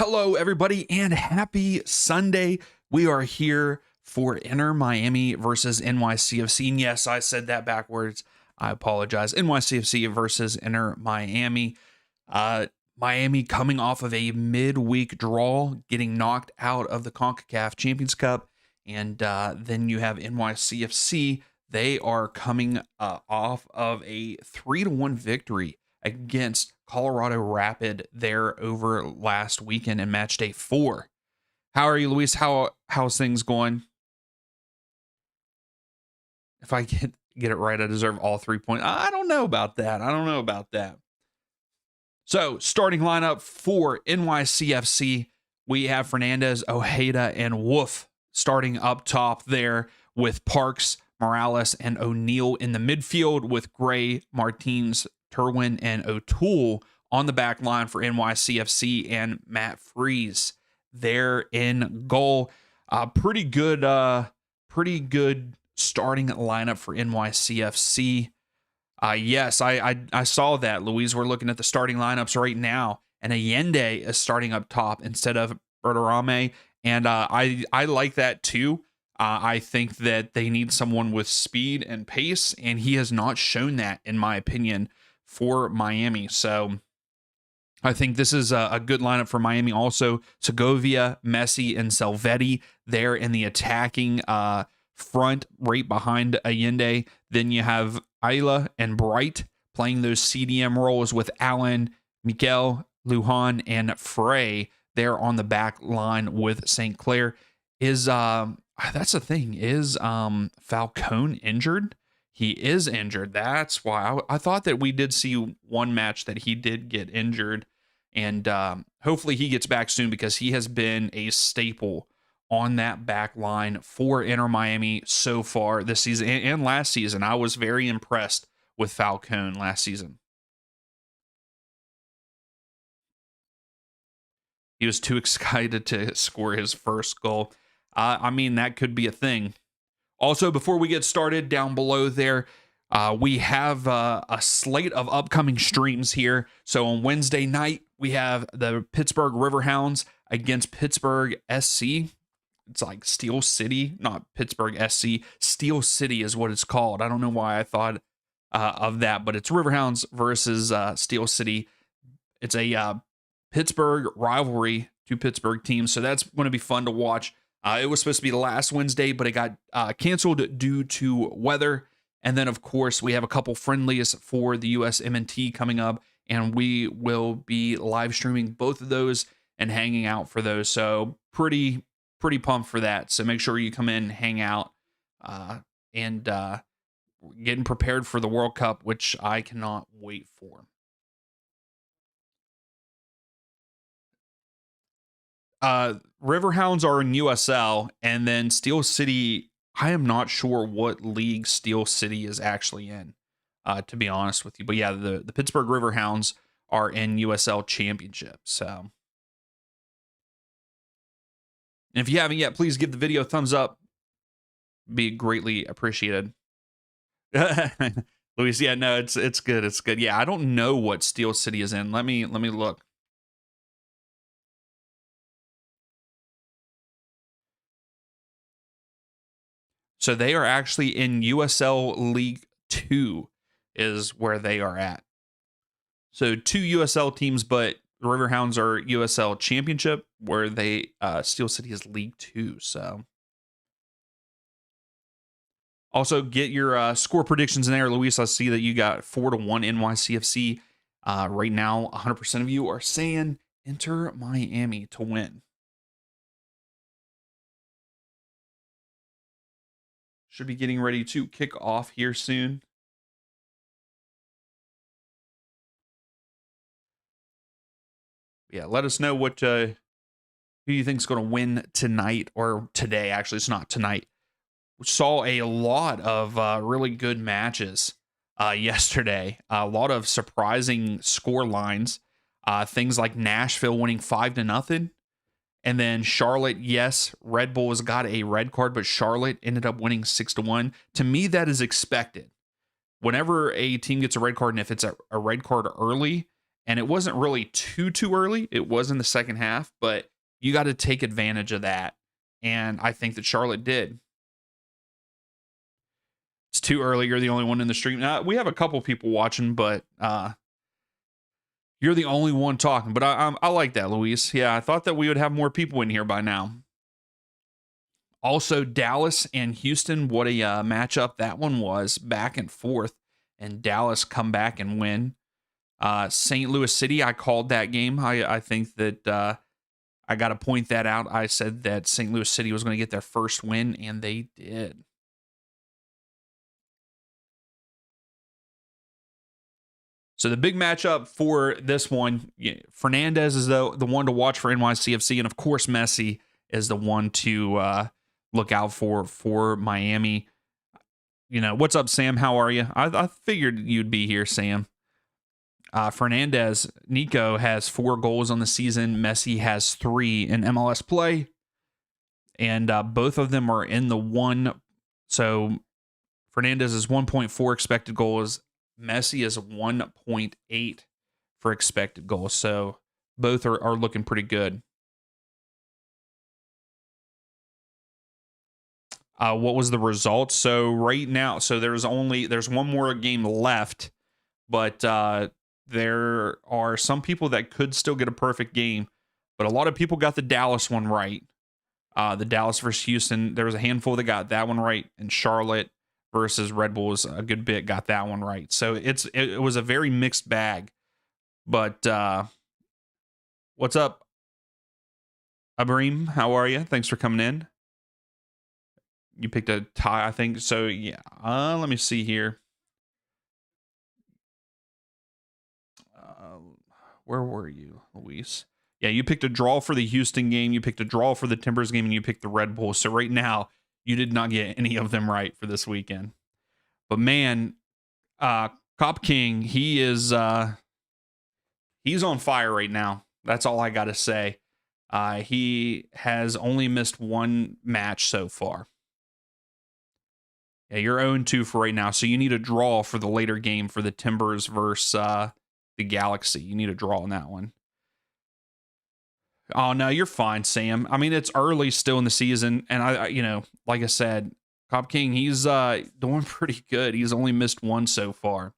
Hello, everybody, and happy Sunday. We are here for Inter Miami versus NYCFC. And yes, I said that backwards. I apologize. NYCFC versus Inter Miami. Miami coming off of a midweek draw, getting knocked out of the CONCACAF Champions Cup. And then you have NYCFC. They are coming off of a 3-1 victory against Colorado Rapid there over last weekend in match day 4. How are you, Luis? How's things going? If I get it right, I deserve all 3 points. I don't know about that. So, starting lineup for NYCFC, we have Fernandez, Ojeda, and Wolf starting up top there with Parks, Morales, and O'Neal in the midfield with Gray, Martins, Terwin, and O'Toole on the back line for NYCFC, and Matt Freeze there in goal. Pretty good starting lineup for NYCFC. Yes, I saw that, Luis. We're looking at the starting lineups right now, and Allende is starting up top instead of Bertarame, and I like that too. I think that they need someone with speed and pace, and he has not shown that, in my opinion, for Miami. So I think this is a good lineup for Miami. Also, Segovia, Messi, and Salvetti there in the attacking front right behind Allende. Then you have Ayla and Bright playing those CDM roles with Allen, Mikel, Lujan, and Frey there on the back line with St. Clair. That's the thing. Is Falcone injured? He is injured. That's why I thought that we did see one match that he did get injured. And hopefully he gets back soon, because he has been a staple on that back line for Inter Miami so far this season and last season. I was very impressed with Falcone last season. He was too excited to score his first goal. I mean, that could be a thing. Also, before we get started, down below there, we have a slate of upcoming streams here. So on Wednesday night, we have the Pittsburgh Riverhounds against Pittsburgh SC. It's like Steel City, not Pittsburgh SC. Steel City is what it's called. I don't know why I thought of that, but it's Riverhounds versus Steel City. It's a Pittsburgh rivalry, two Pittsburgh teams, so that's going to be fun to watch. It was supposed to be last Wednesday, but it got canceled due to weather. And then, of course, we have a couple friendlies for the USMNT coming up, and we will be live streaming both of those and hanging out for those. So pretty pumped for that. So make sure you come in, hang out, and getting prepared for the World Cup, which I cannot wait for. Riverhounds are in USL, and then Steel City, I am not sure what league Steel City is actually in, to be honest with you. But yeah, the Pittsburgh Riverhounds are in USL Championship. So, and if you haven't yet, please give the video a thumbs up. Be greatly appreciated. Luis, yeah, no, it's good. It's good. Yeah, I don't know what Steel City is in. Let me look. So they are actually in USL League 2 is where they are at. So 2 USL teams, but the Riverhounds are USL Championship, where they Steel City is League 2. So also get your score predictions in there, Luis. I see that you got 4-1 NYCFC. Right now, 100% of you are saying Inter Miami to win. Should be getting ready to kick off here soon. Yeah, let us know what who you think is going to win tonight, or today. Actually, it's not tonight. We saw a lot of really good matches yesterday. A lot of surprising score lines. Things like Nashville winning 5-0. And then Charlotte, yes, Red Bull has got a red card, but Charlotte ended up winning 6-1. To me, that is expected. Whenever a team gets a red card, and if it's a red card early, and it wasn't really too early. It was in the second half, but you got to take advantage of that. And I think that Charlotte did. It's too early. You're the only one in the stream. Now, we have a couple people watching, but you're the only one talking. But I like that, Luis. Yeah, I thought that we would have more people in here by now. Also, Dallas and Houston, what a matchup that one was, back and forth. And Dallas come back and win. St. Louis City, I called that game. I think that I got to point that out. I said that St. Louis City was going to get their first win, and they did. So the big matchup for this one, Fernandez is the one to watch for NYCFC, and of course Messi is the one to look out for Miami. You know, what's up, Sam? How are you? I figured you'd be here, Sam. Fernandez, Nico has 4 goals on the season. Messi has 3 in MLS play. And both of them are in the 1. So Fernandez is 1.4 expected goals. Messi is 1.8 for expected goals. So both are looking pretty good. What was the result? So right now, so there's one more game left, but there are some people that could still get a perfect game, but a lot of people got the Dallas one right. The Dallas versus Houston, there was a handful that got that one right, and Charlotte versus Red Bulls, a good bit got that one right. So it was a very mixed bag. But what's up, Abreem? How are you? Thanks for coming in. You picked a tie, I think. So yeah, let me see here. Where were you, Luis? Yeah, you picked a draw for the Houston game. You picked a draw for the Timbers game, and you picked the Red Bulls. So right now, you did not get any of them right for this weekend. But man, Cop King, he's on fire right now. That's all I got to say. He has only missed 1 match so far. Yeah, you're 0-2 for right now. So you need a draw for the later game for the Timbers versus the Galaxy. You need a draw in that one. Oh, no, you're fine, Sam. I mean, it's early still in the season. And I like I said, Cop King, he's doing pretty good. He's only missed 1 so far.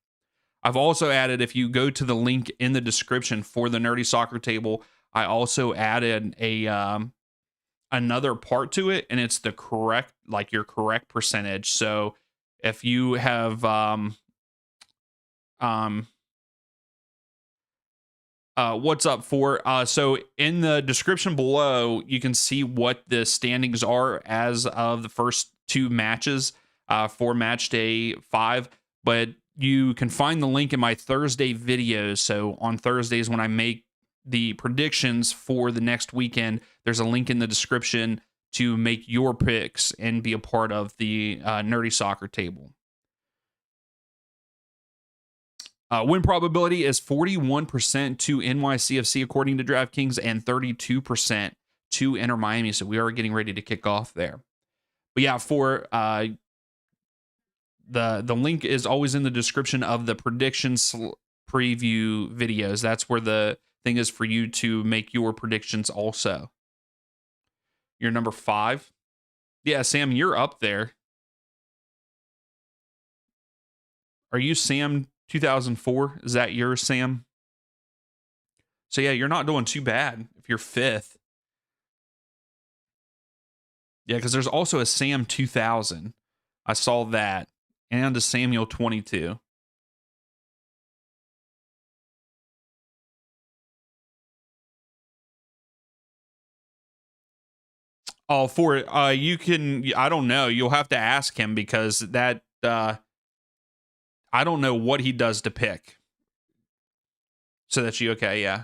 I've also added, if you go to the link in the description for the Nerdy Soccer Table, I also added a another part to it, and it's the correct, like your correct percentage. So if you have what's up for so in the description below, you can see what the standings are as of the first 2 matches for match day 5, but you can find the link in my Thursday videos. So on Thursdays, when I make the predictions for the next weekend, there's a link in the description to make your picks and be a part of the Nerdy Soccer Table. Win probability is 41% to NYCFC according to DraftKings, and 32% to Inter Miami. So we are getting ready to kick off there. But yeah, for the link is always in the description of the predictions preview videos. That's where the thing is for you to make your predictions also. You're number 5. Yeah, Sam, you're up there. Are you Sam 2004? Is that yours, Sam? So yeah, you're not doing too bad if you're 5th. Yeah, because there's also a Sam 2000. I saw that. And a Samuel 22. Oh, for you can, I don't know. You'll have to ask him, because that I don't know what he does to pick. So that's you, okay, yeah.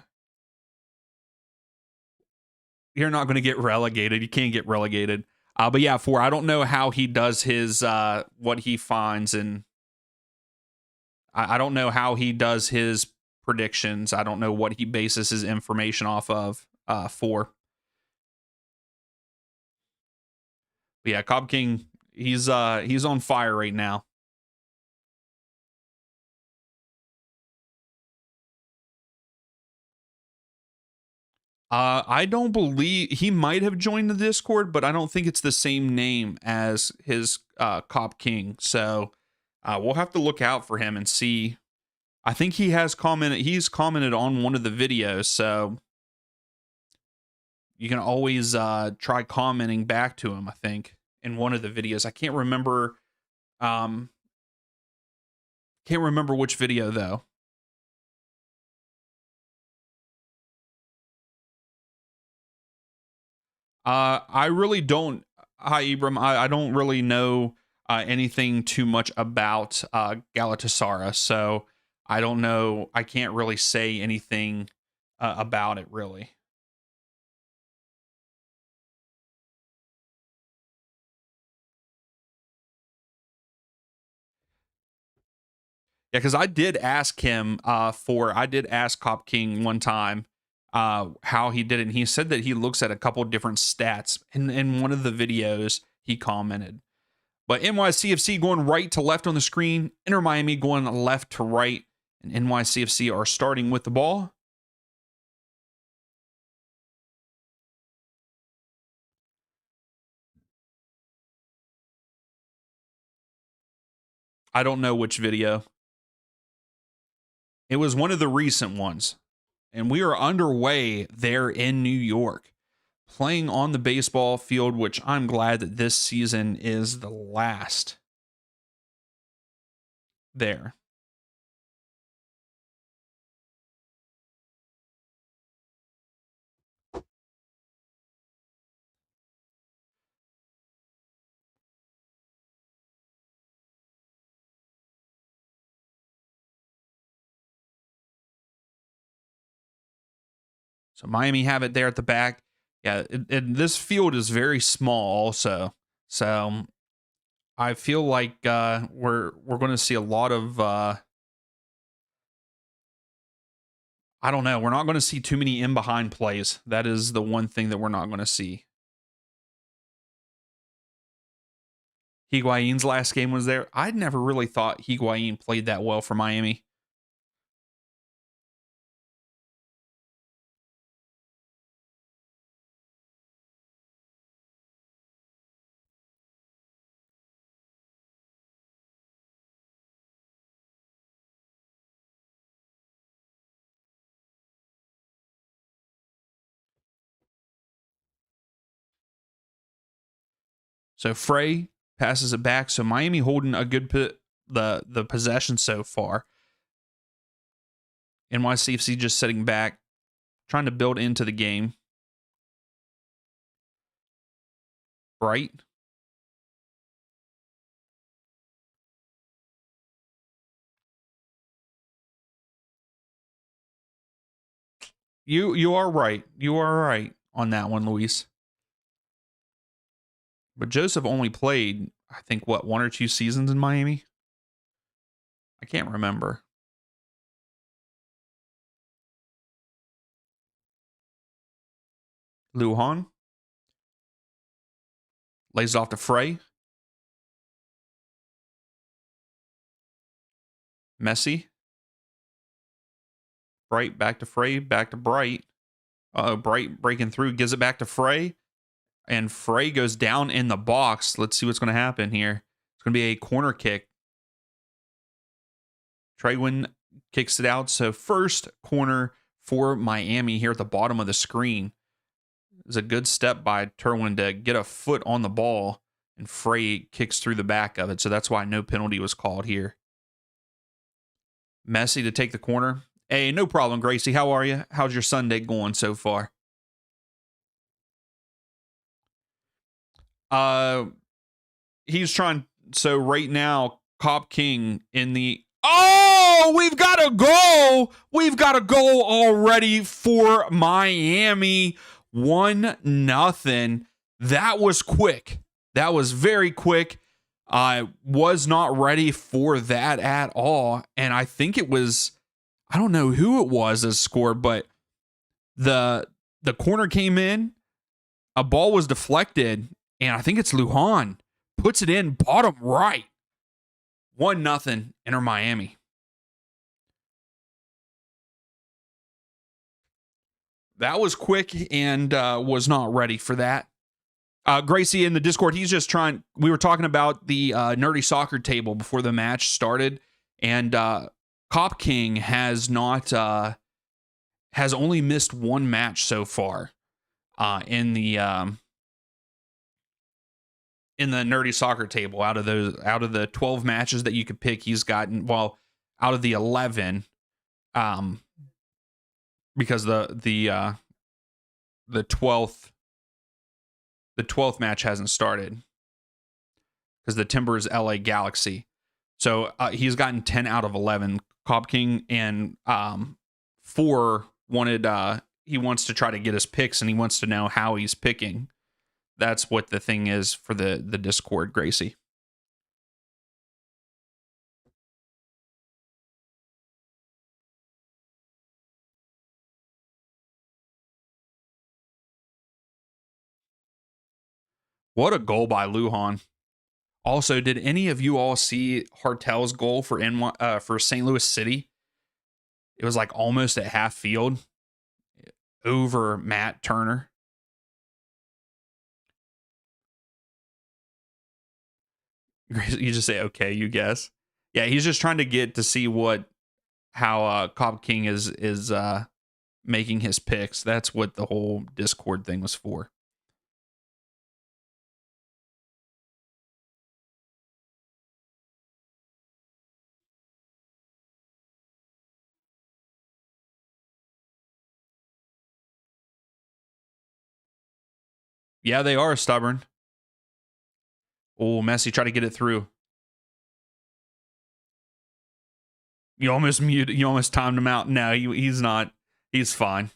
You're not going to get relegated. You can't get relegated. But yeah, I don't know how he does his what he finds, and I don't know how he does his predictions. I don't know what he bases his information off of for. But yeah, Cobb King, he's on fire right now. I don't believe he might have joined the Discord, but I don't think it's the same name as his Cop King. So we'll have to look out for him and see. I think he has commented. He's commented on one of the videos, so you can always try commenting back to him. I think in one of the videos. I can't remember. Can't remember which video though. I really don't. Hi, Ibram. I don't really know anything too much about Galatasaray, so I don't know. I can't really say anything about it, really. Yeah, because I did ask him I did ask Cop King one time how he did it, and he said that he looks at a couple different stats. In one of the videos, he commented. But NYCFC going right to left on the screen. Inter Miami going left to right. And NYCFC are starting with the ball. I don't know which video. It was one of the recent ones. And we are underway there in New York, playing on the baseball field, which I'm glad that this season is the last there. So Miami have it there at the back. Yeah, this field is very small also. So I feel like we're going to see a lot of I don't know. We're not going to see too many in behind plays. That is the one thing that we're not going to see. Higuain's last game was there. I'd never really thought Higuain played that well for Miami. So Frey passes it back. So Miami holding a good the possession so far. NYCFC just sitting back, trying to build into the game. Bright. You are right. You are right on that one, Luis. But Joseph only played, I think, what, 1 or 2 seasons in Miami? I can't remember. Lujan lays it off to Frey. Messi. Bright back to Frey, back to Bright. Bright breaking through, gives it back to Frey. And Frey goes down in the box. Let's see what's going to happen here. It's going to be a corner kick. Trewin kicks it out. So first corner for Miami here at the bottom of the screen. It's a good step by Terwin to get a foot on the ball, and Frey kicks through the back of it. So that's why no penalty was called here. Messi to take the corner. Hey, no problem, Gracie. How are you? How's your Sunday going so far? He's trying. So right now, Cop King in the. Oh, we've got a goal. We've got a goal already for Miami. 1-0. That was quick. That was very quick. I was not ready for that at all. And I think it was, I don't know who it was that scored, but the corner came in, a ball was deflected, and I think it's Lujan puts it in bottom right. 1-0 Inter Miami. That was quick and was not ready for that. Gracie in the Discord, he's just trying. We were talking about the nerdy soccer table before the match started, and Cop King has not has only missed one match so far in the nerdy soccer table. Out of the 12 matches that you could pick, he's gotten, well, out of the 11, because the 12th match hasn't started because the Timbers LA Galaxy. So he's gotten 10 out of 11. Cop King, and 4 wanted he wants to try to get his picks, and he wants to know how he's picking. That's what the thing is for the Discord, Gracie. What a goal by Lujan. Also, did any of you all see Hartel's goal for for St. Louis City? It was like almost at half field over Matt Turner. You just say, okay, you guess. Yeah, he's just trying to get to see how Cop King is making his picks. That's what the whole Discord thing was for. Yeah, they are stubborn. Oh, Messi tried to get it through. You almost timed him out. No, he's not. He's fine.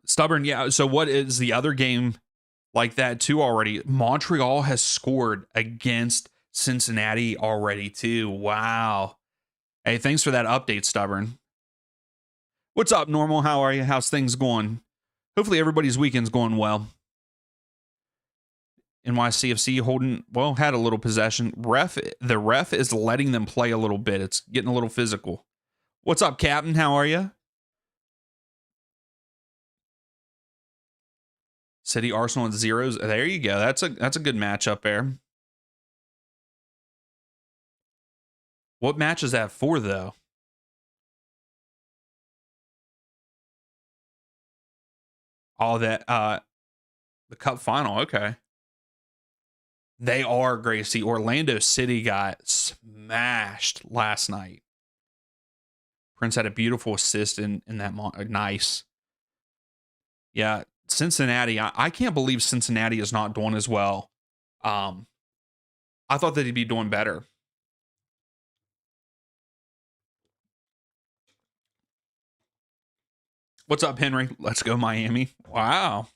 Stubborn, yeah. So what is the other game like that too already? Montreal has scored against Cincinnati already too. Wow. Hey, thanks for that update, Stubborn. What's up, Normal? How are you? How's things going? Hopefully everybody's weekend's going well. NYCFC had a little possession. The ref is letting them play a little bit. It's getting a little physical. What's up, Captain? How are you? City Arsenal at 0s. There you go. That's a good matchup there. What match is that for, though? All that the cup final. Okay. They are, Gracie. Orlando City got smashed last night. Prince had a beautiful assist in that. Nice. Yeah, Cincinnati. I can't believe Cincinnati is not doing as well. I thought that he'd be doing better. What's up, Henry? Let's go, Miami. Wow.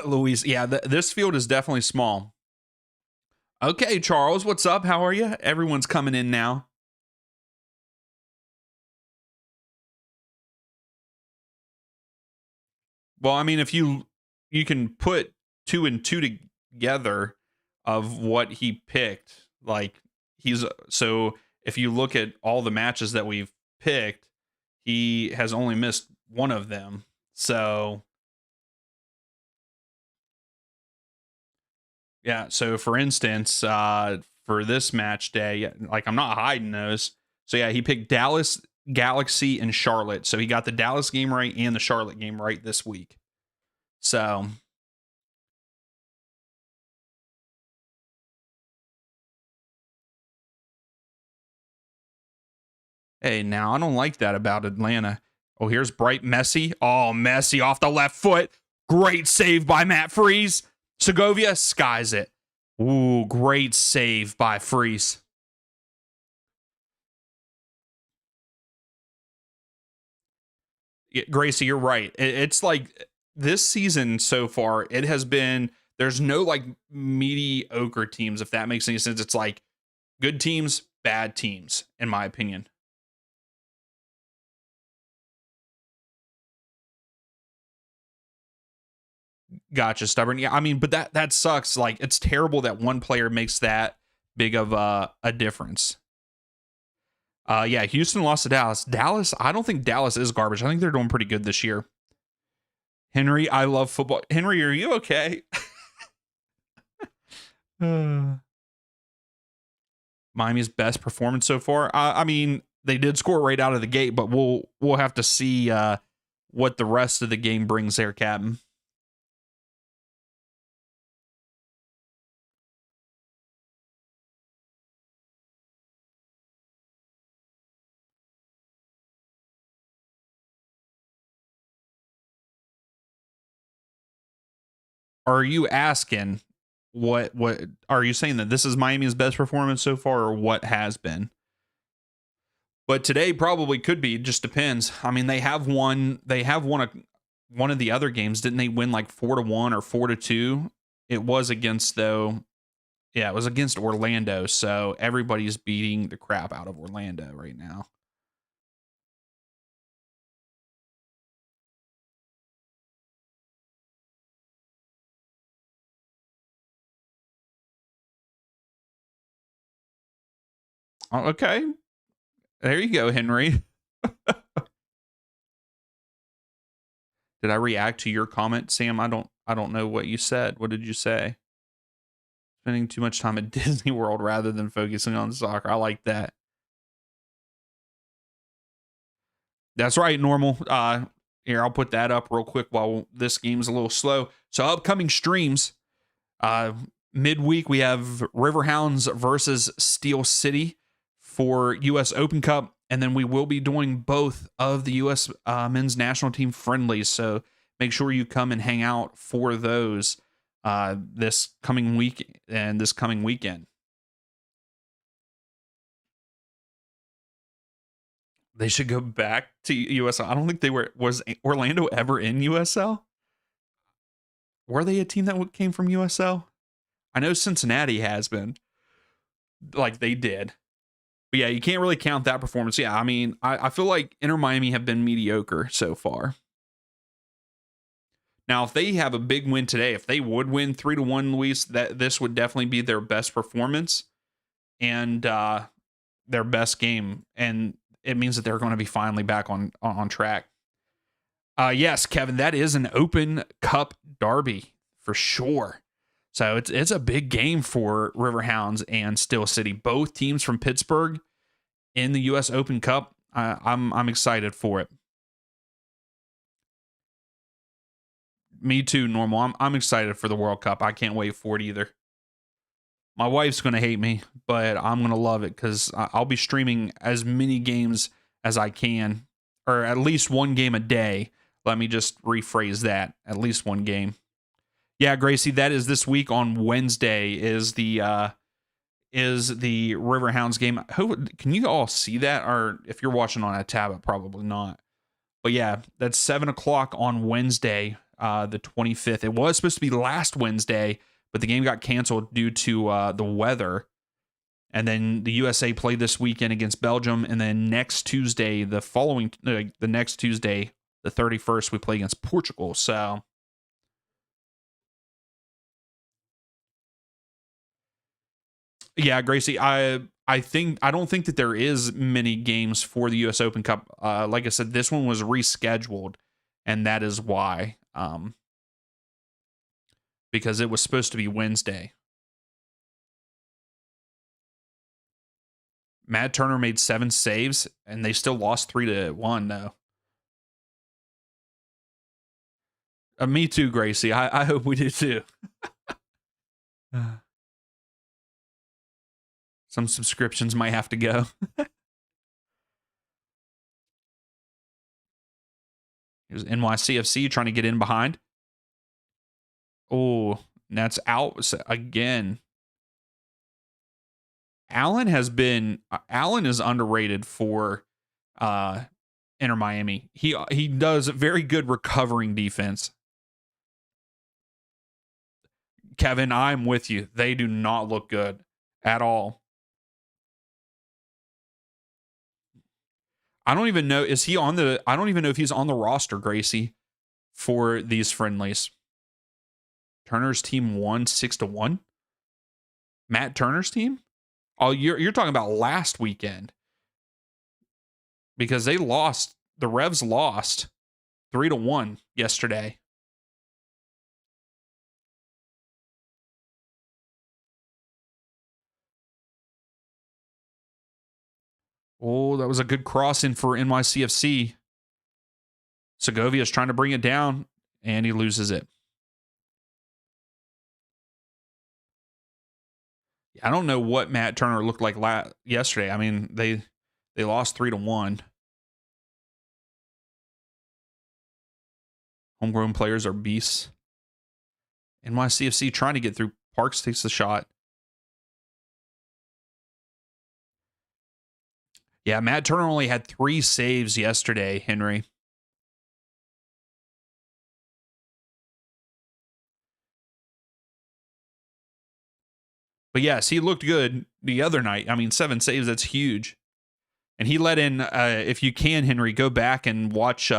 Luis, yeah, this field is definitely small. Okay, Charles, what's up? How are you? Everyone's coming in now. Well, I mean, if you can put 2 and 2 together of what he picked, like so if you look at all the matches that we've picked, he has only missed one of them. So yeah, so for instance, for this match day, like I'm not hiding those. So yeah, he picked Dallas, Galaxy, and Charlotte. So he got the Dallas game right and the Charlotte game right this week. So hey, now I don't like that about Atlanta. Oh, here's Bright Messi. Oh, Messi off the left foot. Great save by Matt Freeze. Segovia skies it. Ooh, great save by Freeze. Gracie, you're right. It's like this season so far, it has been, there's no like mediocre teams, if that makes any sense. It's like good teams, bad teams, in my opinion. Gotcha, Stubborn. Yeah, I mean, but that sucks. Like, it's terrible that one player makes that big of a difference. Yeah, Houston lost to Dallas. Dallas, I don't think Dallas is garbage. I think they're doing pretty good this year. Henry, I love football. Henry, are you okay? Miami's best performance so far. I mean, they did score right out of the gate, but we'll have to see what the rest of the game brings there, Captain. Are you asking what are you saying that this is Miami's best performance so far, or what has been? But today probably could be. It just depends. I mean, they have won one of the other games. Didn't they win like 4-1 or 4-2? It was against though. Yeah, it was against Orlando. So everybody's beating the crap out of Orlando right now. Oh, okay. There you go, Henry. Did I react to your comment, Sam? I don't know what you said. What did you say? Spending too much time at Disney World rather than focusing on soccer. I like that. That's right, normal. Here, I'll put that up real quick while this game's a little slow. So upcoming streams. Midweek we have Riverhounds versus Steel City for US Open Cup. And then we will be doing both of the US men's national team friendlies. So make sure you come and hang out for those this coming week and this coming weekend. They should go back to USL. I don't think they were. Was Orlando ever in USL? Were they a team that came from USL? I know Cincinnati has been. Like they did. But yeah, you can't really count that performance. Yeah, I mean, I feel like Inter Miami have been mediocre so far. Now, if they have a big win today, if they would win 3-1, Luis, that this would definitely be their best performance and their best game. And it means that they're going to be finally back on track. Yes, Kevin, that is an Open Cup derby for sure. So it's a big game for Riverhounds and Steel City. Both teams from Pittsburgh in the U.S. Open Cup. I'm excited for it. Me too, Normal. I'm excited for the World Cup. I can't wait for it either. My wife's going to hate me, but I'm going to love it because I'll be streaming as many games as I can, or at least one game a day. Let me just rephrase that. At least one game. Yeah, Gracie, that is this week on Wednesday is the Riverhounds game. Can you all see that? Or if you're watching on a tablet, probably not. But yeah, that's 7:00 on Wednesday, the 25th. It was supposed to be last Wednesday, but the game got canceled due to the weather. And then the USA played this weekend against Belgium, and then next Tuesday, the next Tuesday, the 31st, we play against Portugal. So. Yeah, Gracie, I don't think that there is many games for the US Open Cup. Like I said, this one was rescheduled, and that is why. Because it was supposed to be Wednesday. Matt Turner made 7 saves, and they still lost 3-1 though. Me too, Gracie. I hope we do too. Some subscriptions might have to go. Here's NYCFC trying to get in behind. Oh, that's out again. Allen is underrated for Inter Miami. He does very good recovering defense. Kevin, I'm with you. They do not look good at all. I don't even know I don't even know if he's on the roster, Gracie, for these friendlies. Turner's team won 6-1. Matt Turner's team? Oh, you're talking about last weekend. because they lost. The Revs lost 3-1 yesterday. Oh, that was a good cross in for NYCFC. Segovia's trying to bring it down, and he loses it. I don't know what Matt Turner looked like yesterday. I mean, they lost 3-1. Homegrown players are beasts. NYCFC trying to get through. Parks takes the shot. Yeah, Matt Turner only had 3 saves yesterday, Henry. But yes, he looked good the other night. I mean, 7 saves, that's huge. And he let in, if you can, Henry, go back and watch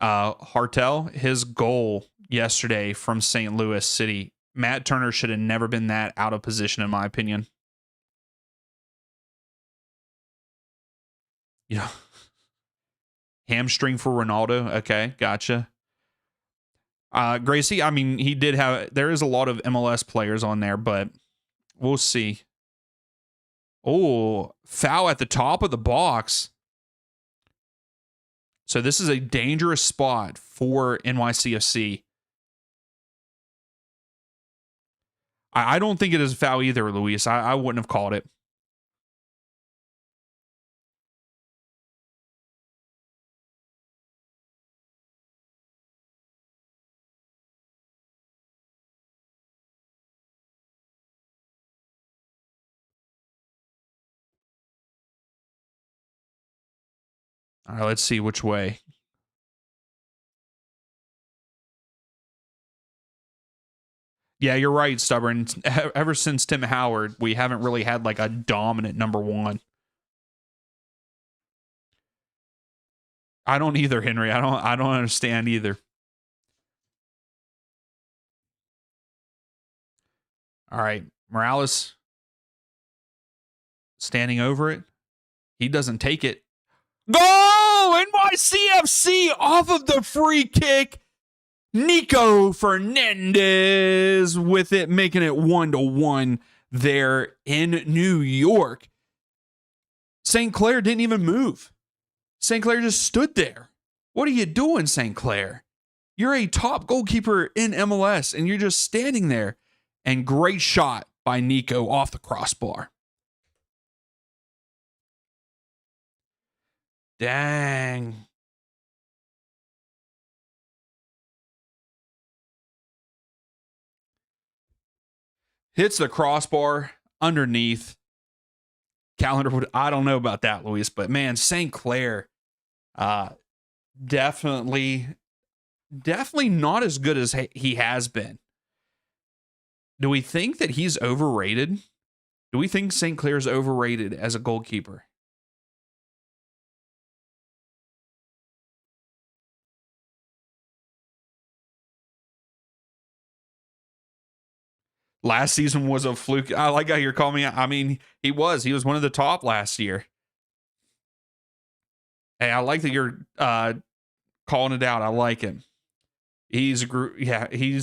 Hartel, his goal yesterday from St. Louis City. Matt Turner should have never been that out of position, in my opinion. Yeah. Hamstring for Ronaldo. Okay, gotcha. Gracie, I mean, there is a lot of MLS players on there, but we'll see. Oh, foul at the top of the box. So this is a dangerous spot for NYCFC. I don't think it is a foul either, Luis. I wouldn't have called it. All right, let's see which way. Yeah, you're right, Stubborn. Ever since Tim Howard, we haven't really had like a dominant number 1. I don't either, Henry. I don't understand either. All right, Morales standing over it. He doesn't take it. Goal! NYCFC off of the free kick. Nico Fernandez with it, making it 1-1 there in New York. St. Clair didn't even move. St. Clair just stood there. What are you doing, St. Clair? You're a top goalkeeper in MLS, and you're just standing there. And great shot by Nico off the crossbar. Dang. Hits the crossbar underneath. Calendar would, I don't know about that, Luis, but man, St. Clair, definitely not as good as he has been. Do we think that he's overrated? Do we think St. Clair's overrated as a goalkeeper? Last season was a fluke. I like how you're calling me out. I mean, he was one of the top last year. Hey, I like that you're calling it out. I like it. He's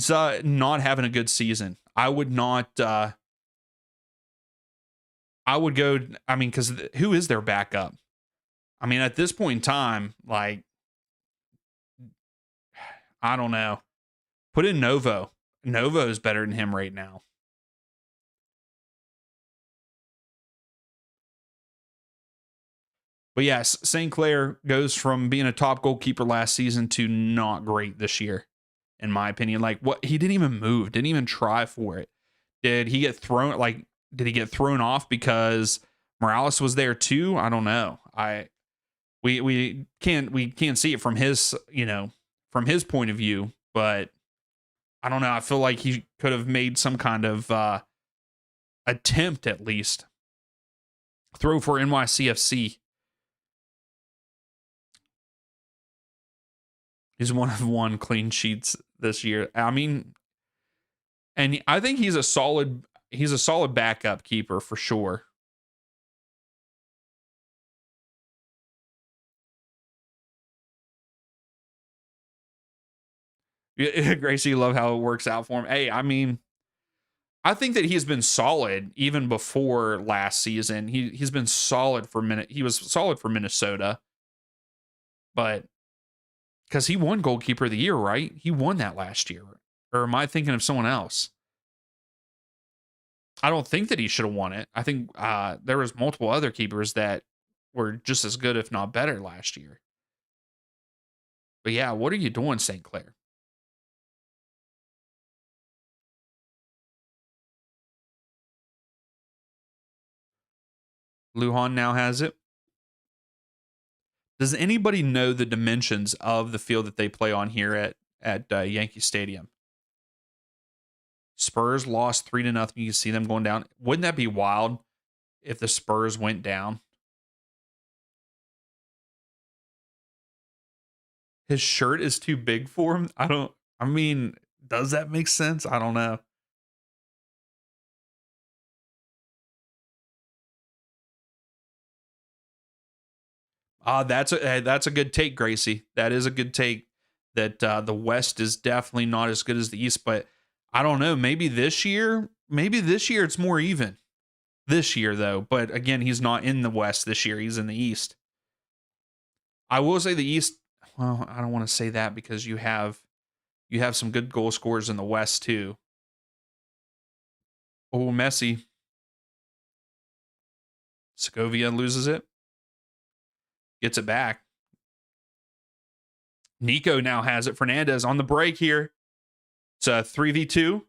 not having a good season. I would not. I would go. I mean, because who is their backup? I mean, at this point in time, like, I don't know. Put in Novo. Novo is better than him right now. But yes, St. Clair goes from being a top goalkeeper last season to not great this year, in my opinion. Like, what, he didn't even move, didn't even try for it. Did he get thrown? Like, did he get thrown off because Morales was there too? I don't know. We can't see it from his from his point of view, but I don't know. I feel like he could have made some kind of attempt at least. Throw for NYCFC. He's one of 1 clean sheets this year. I mean, and I think he's a solid backup keeper for sure. Gracie, you love how it works out for him. Hey, I mean, I think that he's been solid even before last season. He's been solid for He was solid for Minnesota, but because he won goalkeeper of the year, right? He won that last year. Or am I thinking of someone else? I don't think that he should have won it. I think there was multiple other keepers that were just as good, if not better, last year. But yeah, what are you doing, St. Clair? Lujan now has it. Does anybody know the dimensions of the field that they play on here at Yankee Stadium? Spurs lost 3-0. You can see them going down. Wouldn't that be wild if the Spurs went down? His shirt is too big for him. I mean, does that make sense? I don't know. That's a good take, Gracie. That is a good take. That the West is definitely not as good as the East, but I don't know. Maybe this year it's more even. This year though, but again, he's not in the West this year. He's in the East. I will say the East. Well, I don't want to say that because you have some good goal scorers in the West too. Oh, Messi. Segovia loses it. Gets it back. Nico now has it. Fernandez on the break here. It's a 3v2.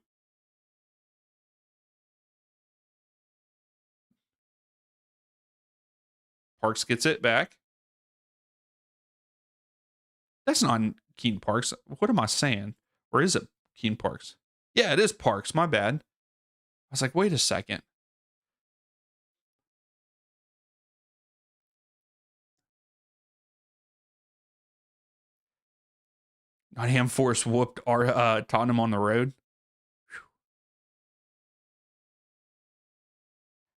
Parks gets it back. That's not Keaton Parks. What am I saying? Or is it Keaton Parks? Yeah, it is Parks. My bad. I was like, wait a second. Nottingham Forest whooped our Tottenham on the road.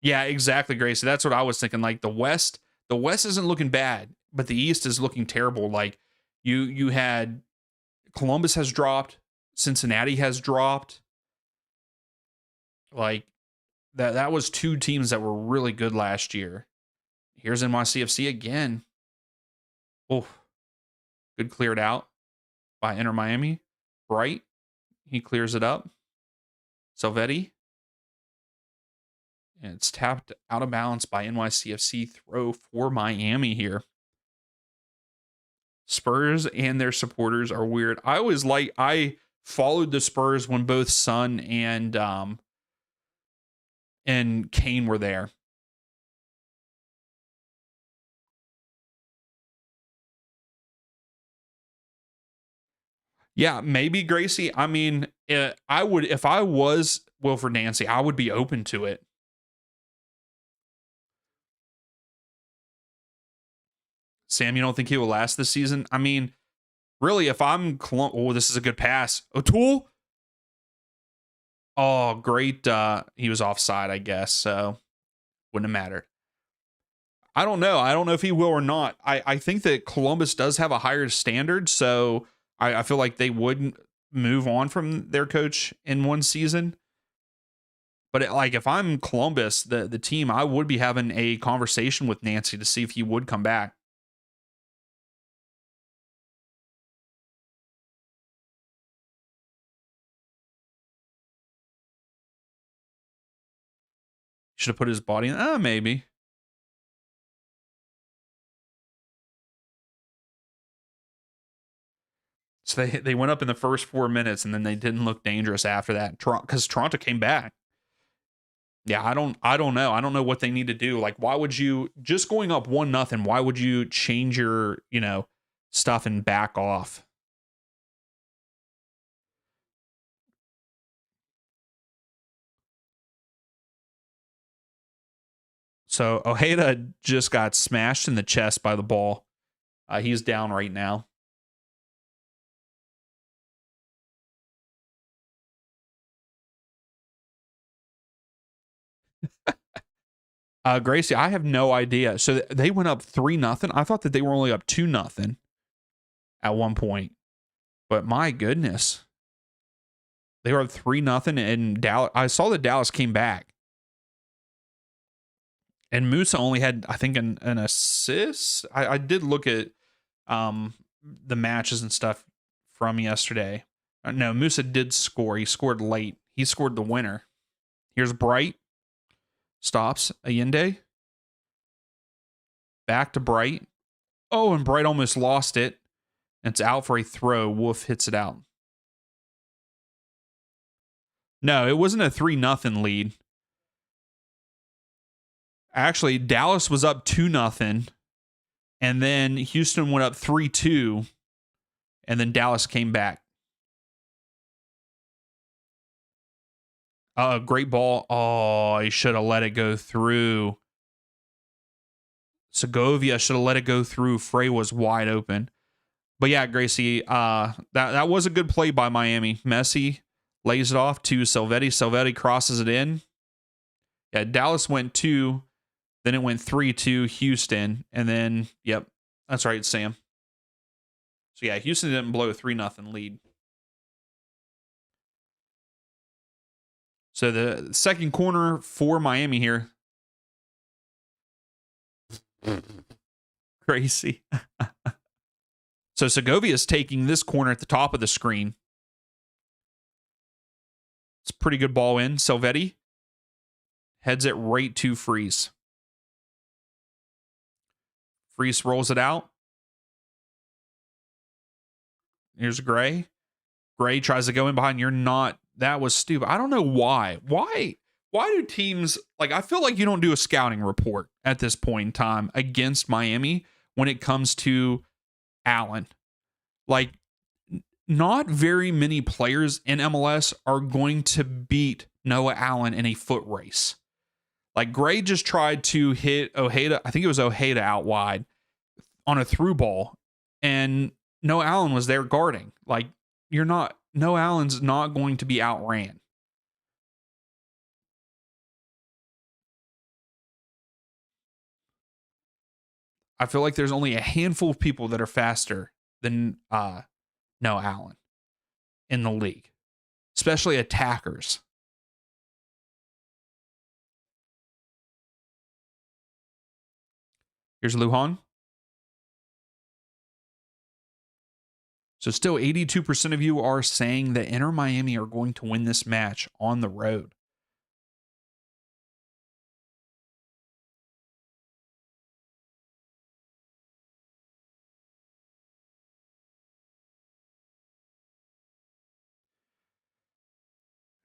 Yeah, exactly, Gracie. That's what I was thinking. Like the West isn't looking bad, but the East is looking terrible. Like you had Columbus has dropped, Cincinnati has dropped. Like that was two teams that were really good last year. Here's NYCFC again. Oh, good cleared out by Inter Miami. Bright, he clears it up. Salvetti. And it's tapped out of balance by NYCFC. Throw for Miami here. Spurs and their supporters are weird. I followed the Spurs when both Son and Kane were there. Yeah, maybe Gracie. I mean, I would if I was Wilfred Nancy, I would be open to it. Sam, you don't think he will last this season? I mean, really, if I'm oh, this is a good pass. O'Toole. Oh, great. He was offside, I guess. So wouldn't have mattered. I don't know. I don't know if he will or not. I think that Columbus does have a higher standard, so I feel like they wouldn't move on from their coach in one season. But like if I'm Columbus, the team, I would be having a conversation with Nancy to see if he would come back. Should have put his body in. Maybe. So they went up in the first 4 minutes and then they didn't look dangerous after that because Toronto came back. Yeah, I don't know. I don't know what they need to do. Like, why would you just going up 1-0? Why would you change your stuff and back off? So Ojeda just got smashed in the chest by the ball. He's down right now. Gracie, I have no idea. So they went up 3-0. I thought that they were only up 2-0 at one point. But my goodness, they were up 3-0, and Dallas. I saw that Dallas came back, and Musa only had, I think, an assist. I did look at the matches and stuff from yesterday. No, Musa did score. He scored late. He scored the winner. Here's Bright. Stops Allende. Back to Bright. Oh, and Bright almost lost it. It's out for a throw. Wolf hits it out. No, it wasn't a 3-0 lead. Actually, Dallas was up 2-0. And then Houston went up 3-2. And then Dallas came back. Great ball. Oh, he should have let it go through. Segovia should have let it go through. Frey was wide open. But yeah, Gracie, that was a good play by Miami. Messi lays it off to Silvetti. Silvetti crosses it in. Yeah, Dallas went 2. Then it went 3-2 Houston. And then, yep, that's right, Sam. So yeah, Houston didn't blow a 3-0 lead. So the second corner for Miami here. Crazy. So Segovia is taking this corner at the top of the screen. It's a pretty good ball in. Silvetti heads it right to Freeze. Freeze rolls it out. Here's Gray. Gray tries to go in behind. You're not. That was stupid. I don't know why. Why do teams, like, I feel like you don't do a scouting report at this point in time against Miami when it comes to Allen. Like, not very many players in MLS are going to beat Noah Allen in a foot race. Like, Gray just tried to hit Ojeda. I think it was Ojeda out wide on a through ball, and Noah Allen was there guarding. Like, Noah Allen's not going to be outran. I feel like there's only a handful of people that are faster than Noah Allen in the league, especially attackers. Here's Lujan. So still 82% of you are saying that Inter Miami are going to win this match on the road.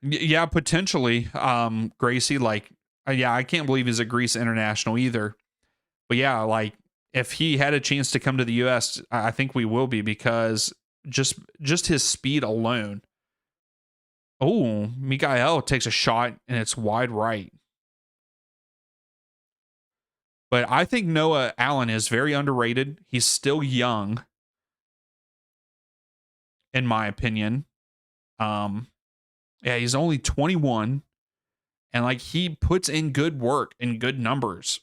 Yeah, potentially. Gracie, like, yeah, I can't believe he's a Greece international either. But yeah, like, if he had a chance to come to the U.S., I think we will be, because just his speed alone. Oh, Mikael takes a shot, and it's wide right. But I think Noah Allen is very underrated. He's still young, in my opinion. Yeah, he's only 21, and like, he puts in good work and good numbers.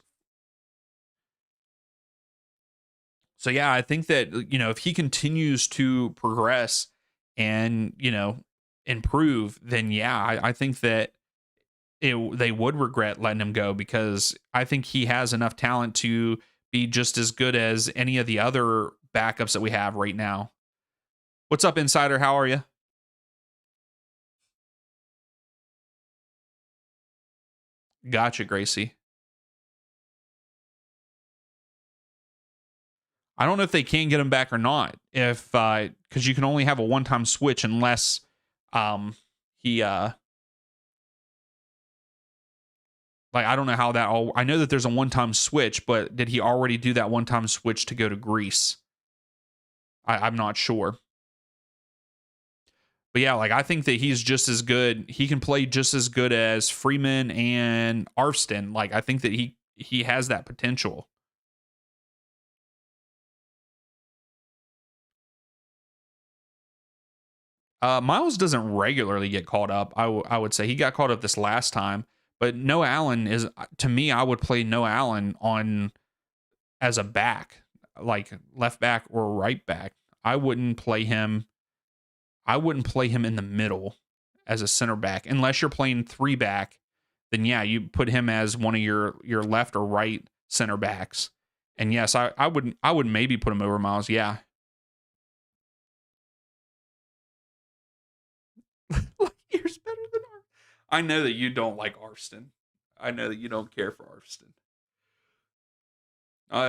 So yeah, I think that, you know, if he continues to progress and, you know, improve, then yeah, I think that they would regret letting him go, because I think he has enough talent to be just as good as any of the other backups that we have right now. What's up, Insider? How are you? Gotcha, Gracie. I don't know if they can get him back or not. If because you can only have a one-time switch unless he like, I don't know how that all. I know that there's a one-time switch, but did he already do that one-time switch to go to Greece? I'm not sure. But yeah, like, I think that he's just as good. He can play just as good as Freeman and Arfston. Like, I think that he has that potential. Miles doesn't regularly get called up. I would say he got called up this last time, but Noah Allen is, to me, I would play Noah Allen on as a back, like left back or right back. I wouldn't play him I wouldn't play him in the middle as a center back unless you're playing 3-back. Then yeah, you put him as one of your left or right center backs. And yes, I would maybe put him over Miles. Yeah. Like years better than Arston. I know that you don't like Arston. I know that you don't care for Arston.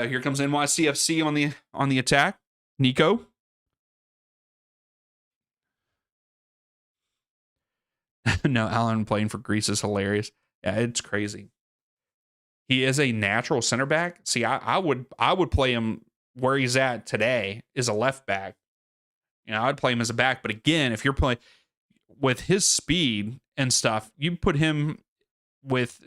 Here comes NYCFC on the attack. Nico. No, Allen playing for Greece is hilarious. Yeah, it's crazy. He is a natural center back. See, I would play him where he's at today is a left back. You know, I'd play him as a back. But again, if you're playing with his speed and stuff, you put him with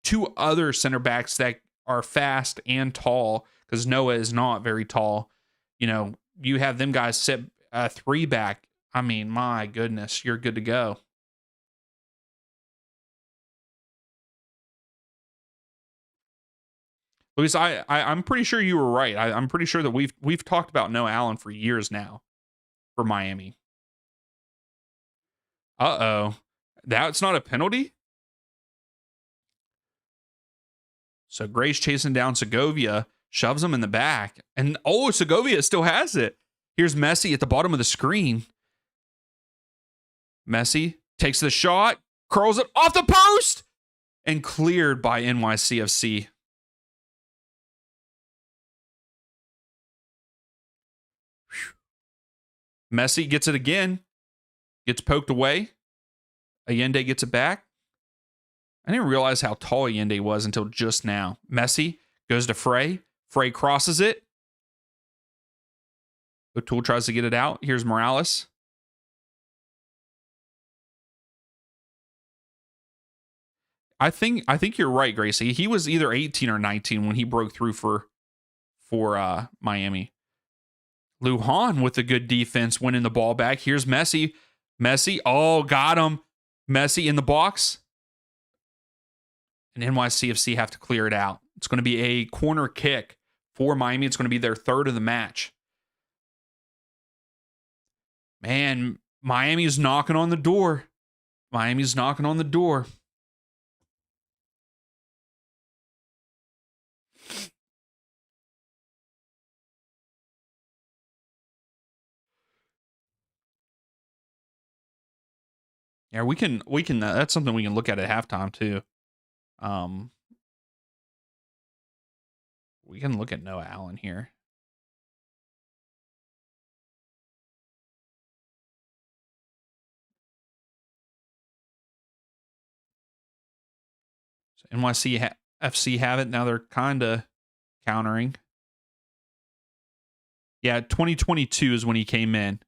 two other center backs that are fast and tall, because Noah is not very tall. You know, you have them guys sit a 3-back. I mean, my goodness, you're good to go. Luis, I'm pretty sure you were right. I'm pretty sure that we've talked about Noah Allen for years now for Miami. Uh-oh. That's not a penalty? So Gray's chasing down Segovia, shoves him in the back. And, Segovia still has it. Here's Messi at the bottom of the screen. Messi takes the shot, curls it off the post, and cleared by NYCFC. Messi gets it again, gets poked away. Allende gets it back. I didn't realize how tall Allende was until just now. Messi goes to Frey. Frey crosses it. O'Toole tries to get it out. Here's Morales. I think you're right, Gracie. He was either 18 or 19 when he broke through for Miami. Lujan with a good defense, winning the ball back. Here's Messi. Messi, got him. Messi in the box. And NYCFC have to clear it out. It's going to be a corner kick for Miami. It's going to be their third of the match. Man, Miami's knocking on the door. Miami's knocking on the door. Yeah, we can. That's something we can look at halftime too. We can look at Noah Allen here. So NYCFC have it now. They're kind of countering. Yeah, 2022 is when he came in.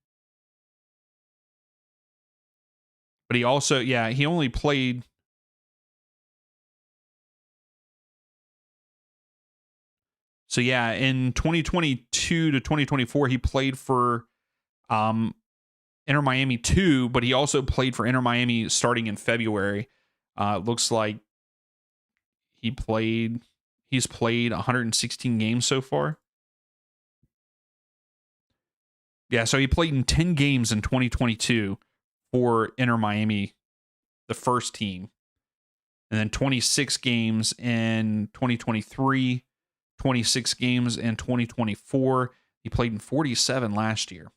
But he also, he only played. So yeah, in 2022 to 2024, he played for Inter Miami 2, but he also played for Inter Miami starting in February. Looks like he's played 116 games so far. Yeah, so he played in 10 games in 2022 for Inter Miami, the first team. And then 26 games in 2023, 26 games in 2024. He played in 47 last year.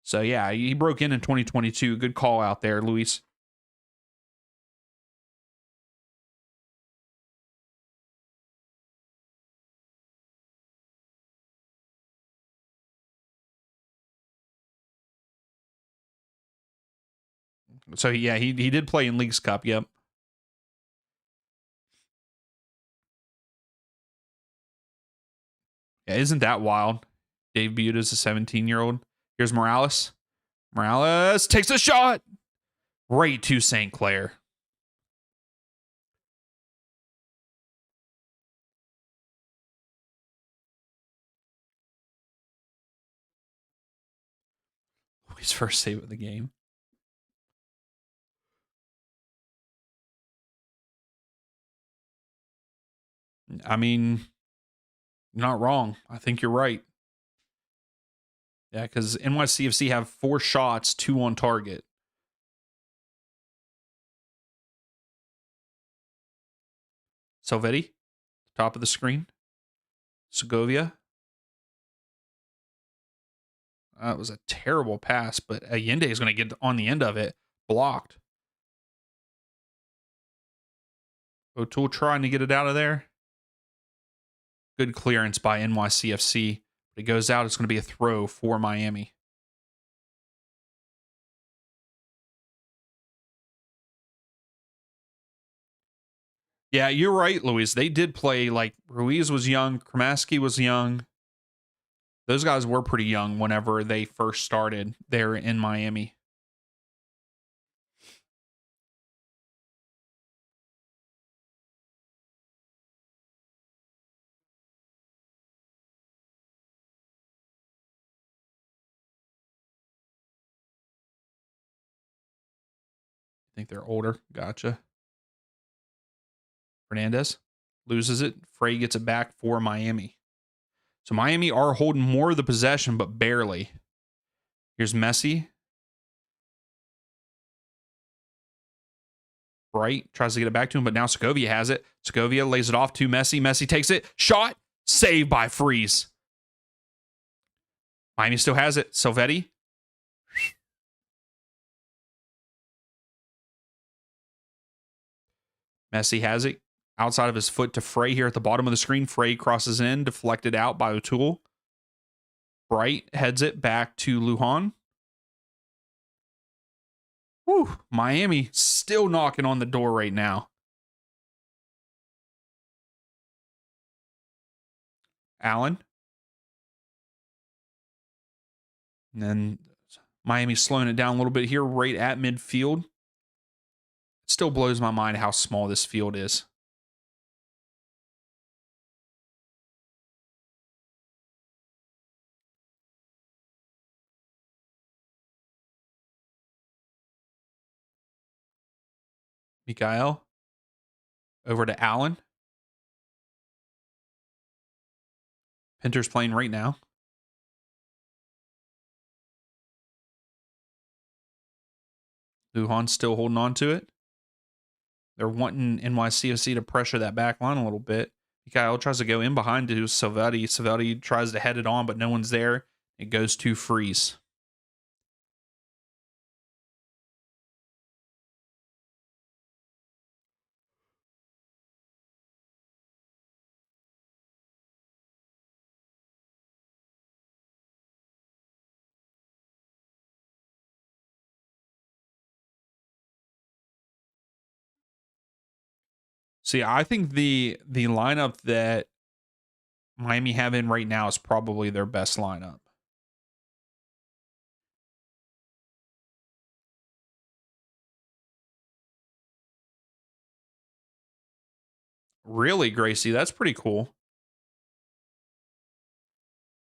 So, yeah, he broke in 2022. Good call out there, Luis. So, yeah, he did play in Leagues Cup. Yep. Yeah, isn't that wild? Debuted as a 17-year-old. Here's Morales. Morales takes a shot. Right to St. Clair. His first save of the game. I mean, not wrong. I think you're right. Yeah, because NYCFC have 4 shots, 2 on target. Salvetti, top of the screen. Segovia. It was a terrible pass, but Allende is going to get on the end of it. Blocked. O'Toole trying to get it out of there. Good clearance by NYCFC. It goes out. It's going to be a throw for Miami. Yeah, you're right, Luis. They did play like Ruiz was young, Kramaski was young. Those guys were pretty young whenever they first started there in Miami. I think they're older. Gotcha. Fernandez loses it. Frey gets it back for Miami. So Miami are holding more of the possession, but barely. Here's Messi. Bright tries to get it back to him, but now Segovia has it. Segovia lays it off to Messi. Messi takes it. Shot. Saved by Freeze. Miami still has it. Salvetti. Messi has it. Outside of his foot to Frey here at the bottom of the screen. Frey crosses in, deflected out by O'Toole. Bright heads it back to Lujan. Whew, Miami still knocking on the door right now. Allen. And then Miami slowing it down a little bit here right at midfield. It still blows my mind how small this field is. Mikael. Over to Allen. Pinter's playing right now. Lujan's still holding on to it. They're wanting NYCFC to pressure that back line a little bit. Mikael tries to go in behind to Salvetti. Salvetti tries to head it on, but no one's there. It goes to Freeze. See, I think the lineup that Miami have in right now is probably their best lineup. Really, Gracie, that's pretty cool.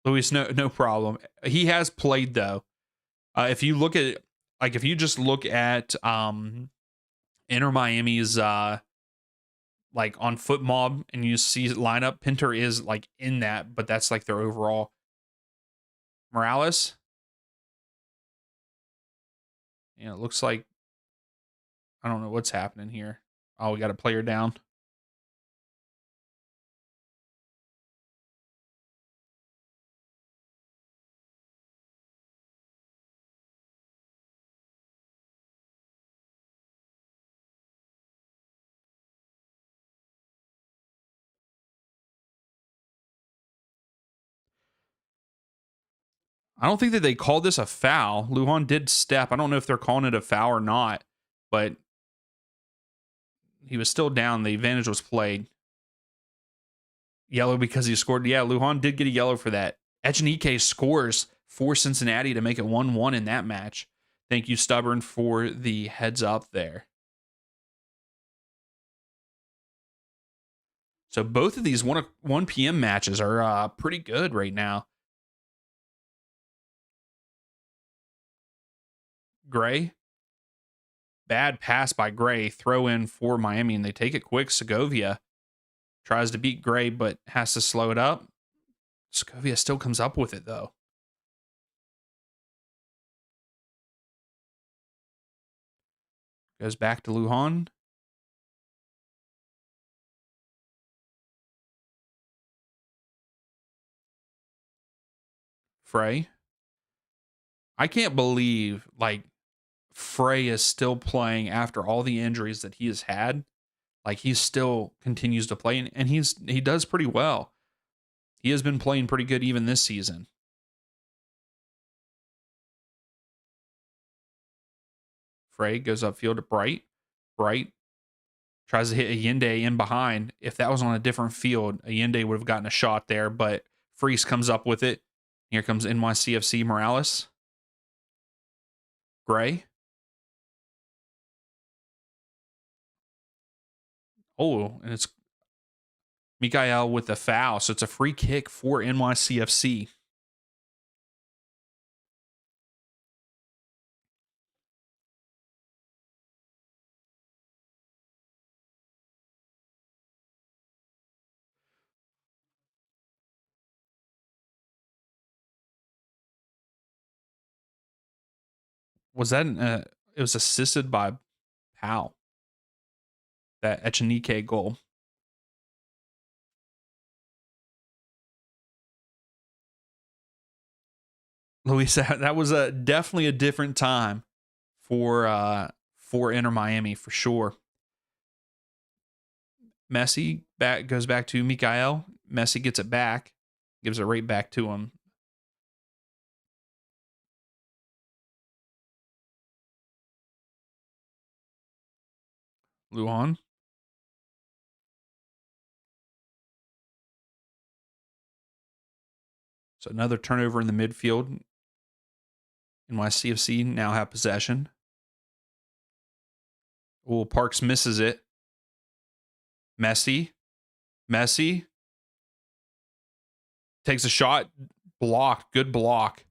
Luis, no problem. He has played though. If you look at if you just look at Inter Miami's like on Foot Mob and you see lineup, Pinter is like in that, but that's like their overall. Morales. Yeah, it looks like I don't know what's happening here. Oh, we got a player down. I don't think that they called this a foul. Lujan did step. I don't know if they're calling it a foul or not, but he was still down. The advantage was played. Yellow because he scored. Yeah, Lujan did get a yellow for that. Echenike scores for Cincinnati to make it 1-1 in that match. Thank you, Stubborn, for the heads up there. So both of these 1 p.m. matches are pretty good right now. Gray. Bad pass by Gray. Throw in for Miami, and they take it quick. Segovia tries to beat Gray, but has to slow it up. Segovia still comes up with it, though. Goes back to Lujan. Frey. I can't believe, like, Frey is still playing after all the injuries that he has had. Like, he still continues to play, and he does pretty well. He has been playing pretty good even this season. Frey goes upfield to Bright. Bright tries to hit Allende in behind. If that was on a different field, Allende would have gotten a shot there, but Freese comes up with it. Here comes NYCFC Morales. Gray. Oh, and it's Mikael with the foul. So it's a free kick for NYCFC. Was that it was assisted by Powell, it was assisted by Powell, that Echenike goal. Luis, that was definitely a different time for Inter Miami for sure. Messi goes back to Mikael. Messi gets it back, gives it right back to him. Lujan. So another turnover in the midfield. NYCFC now have possession. Oh, Parks misses it. Messi takes a shot, blocked. Good block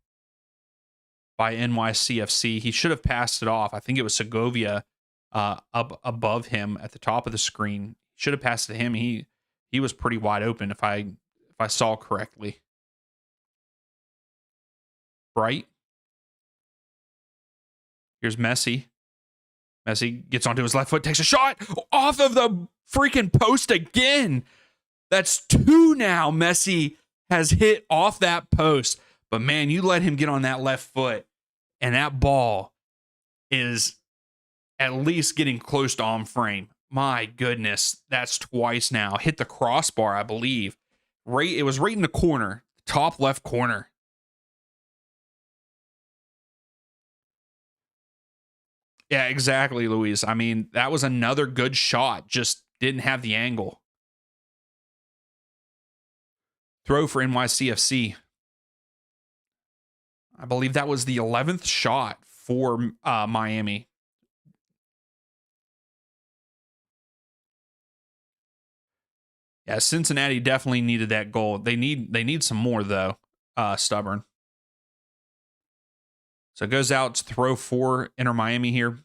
by NYCFC. He should have passed it off. I think it was Segovia up above him at the top of the screen. Should have passed it to him. He was pretty wide open if I saw correctly. Bright. Here's Messi. Messi gets onto his left foot, takes a shot off of the freaking post again. That's 2 now. Messi has hit off that post. But man, you let him get on that left foot, and that ball is at least getting close to on frame. My goodness, that's twice now. Hit the crossbar, I believe. It was right in the corner, top left corner. Yeah, exactly, Luis. I mean, that was another good shot. Just didn't have the angle. Throw for NYCFC. I believe that was the 11th shot for Miami. Yeah, Cincinnati definitely needed that goal. They need some more though. Stubborn. So it goes out to throw for Inter Miami here.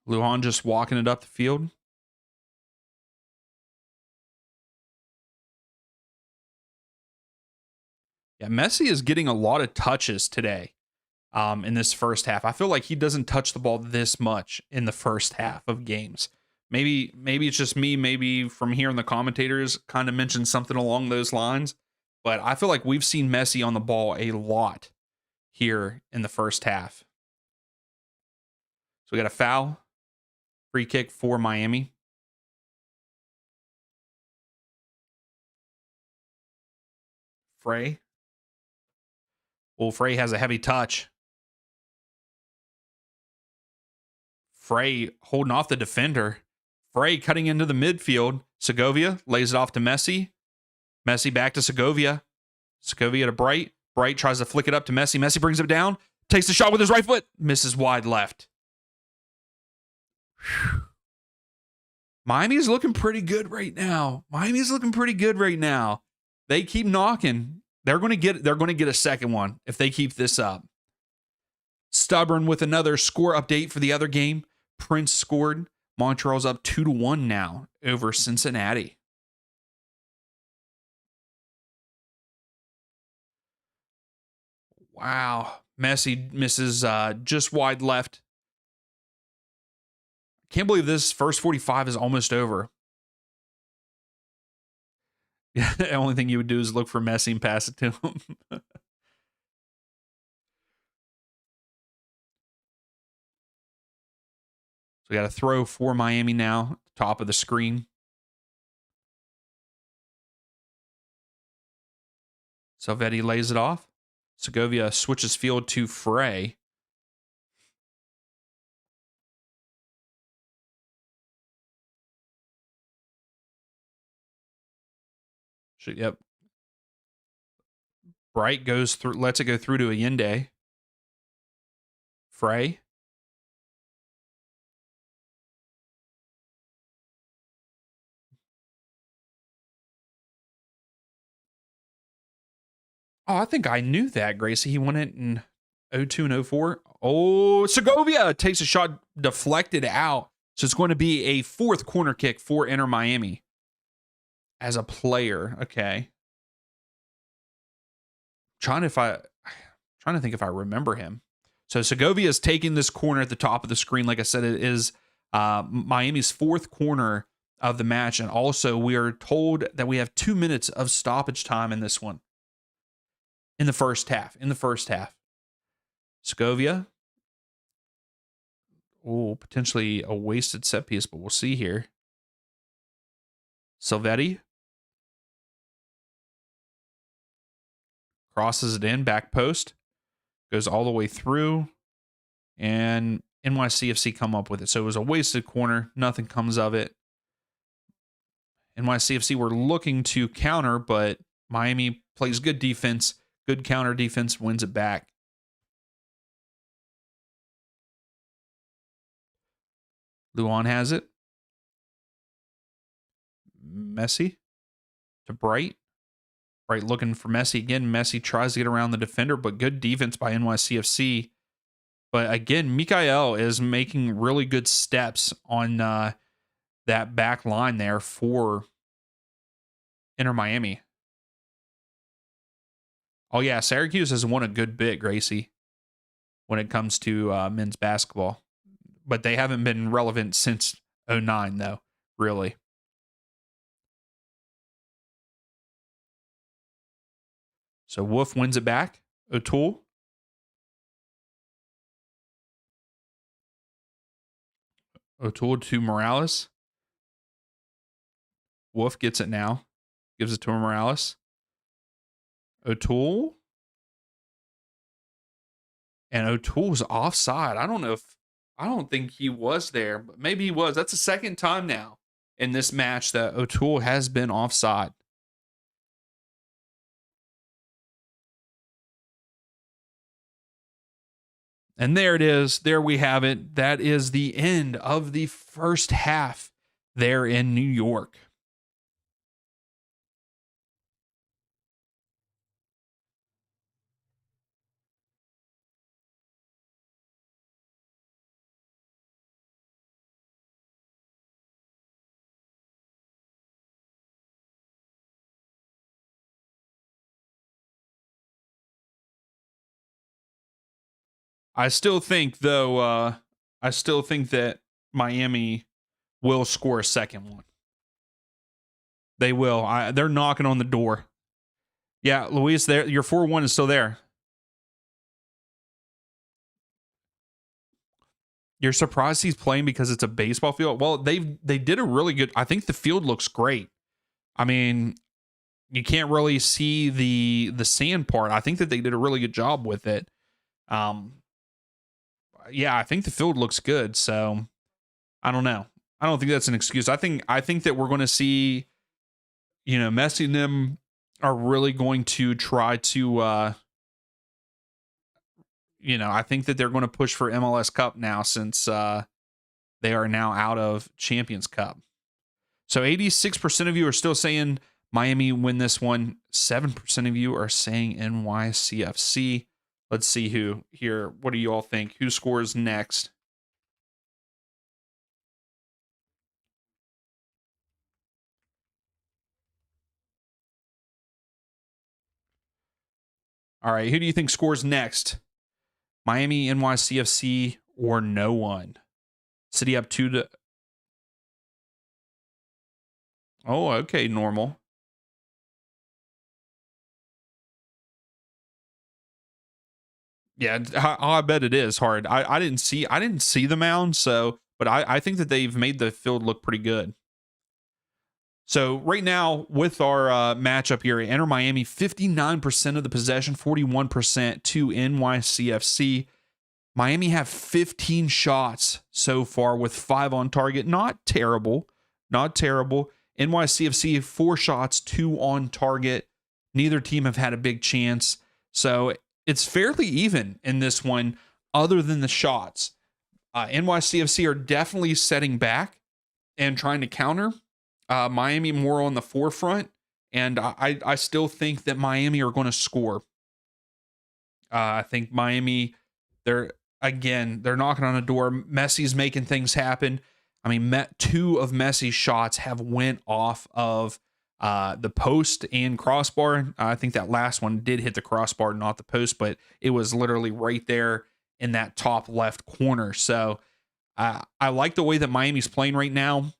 Lujan just walking it up the field. Yeah, Messi is getting a lot of touches today in this first half. I feel like he doesn't touch the ball this much in the first half of games. Maybe it's just me. Maybe from hearing the commentators kind of mentioned something along those lines. But I feel like we've seen Messi on the ball a lot here in the first half. So we got a foul. Free kick for Miami. Frey. Well, Frey has a heavy touch. Frey holding off the defender. Frey cutting into the midfield. Segovia lays it off to Messi. Messi back to Segovia. Segovia to Bright. Bright tries to flick it up to Messi. Messi brings it down. Takes the shot with his right foot. Misses wide left. Whew. Miami's looking pretty good right now. They keep knocking. They're going to get a second one if they keep this up. Stubborn with another score update for the other game. Prince scored. Montreal's up 2-1 now over Cincinnati. Wow. Messi misses just wide left. Can't believe this first 45 is almost over. Yeah, the only thing you would do is look for Messi and pass it to him. So we got a throw for Miami now, top of the screen. Salvetti lays it off. Segovia switches field to Frey. Yep. Bright goes through, lets it go through to Allende. Frey. Oh, I think I knew that, Gracie. He won it in 02 and 04. Oh, Segovia takes a shot deflected out. So it's going to be a fourth corner kick for Inter Miami as a player. Okay. Trying to think if I remember him. So Segovia is taking this corner at the top of the screen. Like I said, it is Miami's fourth corner of the match. And also, we are told that we have 2 minutes of stoppage time in this one. In the first half. Segovia. Oh, potentially a wasted set piece, but we'll see here. Salvetti. Crosses it in, back post. Goes all the way through. And NYCFC come up with it. So it was a wasted corner. Nothing comes of it. NYCFC were looking to counter, but Miami plays good defense. Good counter defense, wins it back. Luan has it. Messi to Bright. Bright looking for Messi again. Messi tries to get around the defender, but good defense by NYCFC. But again, Mikael is making really good steps on that back line there for Inter Miami. Oh, yeah, Syracuse has won a good bit, Gracie, when it comes to men's basketball. But they haven't been relevant since 09, though, really. So Wolf wins it back. O'Toole. O'Toole to Morales. Wolf gets it now. Gives it to Morales. O'Toole. And O'Toole's offside. I don't think he was there, but maybe he was. That's the second time now in this match that O'Toole has been offside. And there it is. There we have it. That is the end of the first half there in New York. I still think, though, that Miami will score a second one. They will. They're knocking on the door. Yeah, Luis, there. Your 4-1 is still there. You're surprised he's playing because it's a baseball field? Well, they did a really good. I think the field looks great. I mean, you can't really see the sand part. I think that they did a really good job with it. Yeah, I think the field looks good. So I don't know. I don't think that's an excuse. I think that we're going to see, Messi and them are really going to try to, I think that they're going to push for MLS Cup now since they are now out of Champions Cup. So 86% of you are still saying Miami win this one. 7% of you are saying NYCFC. Let's see who here. What do you all think? Who scores next? All right, who do you think scores next? Miami, NYCFC, or no one? City up 2 to. Oh, okay, normal. Yeah, I bet it is hard. I didn't see the mound, so but I think that they've made the field look pretty good. So right now with our matchup here, Inter Miami 59% of the possession, 41% to NYCFC. Miami have 15 shots so far with 5 on target. Not terrible. Not terrible. NYCFC 4 shots, 2 on target. Neither team have had a big chance. So it's fairly even in this one, other than the shots. NYCFC are definitely setting back and trying to counter. Miami more on the forefront. And I still think that Miami are going to score. I think Miami, they're knocking on a door. Messi's making things happen. I mean, 2 of Messi's shots have went off of the post and crossbar. I think that last one did hit the crossbar, not the post, but it was literally right there in that top left corner. So I like the way that Miami's playing right now,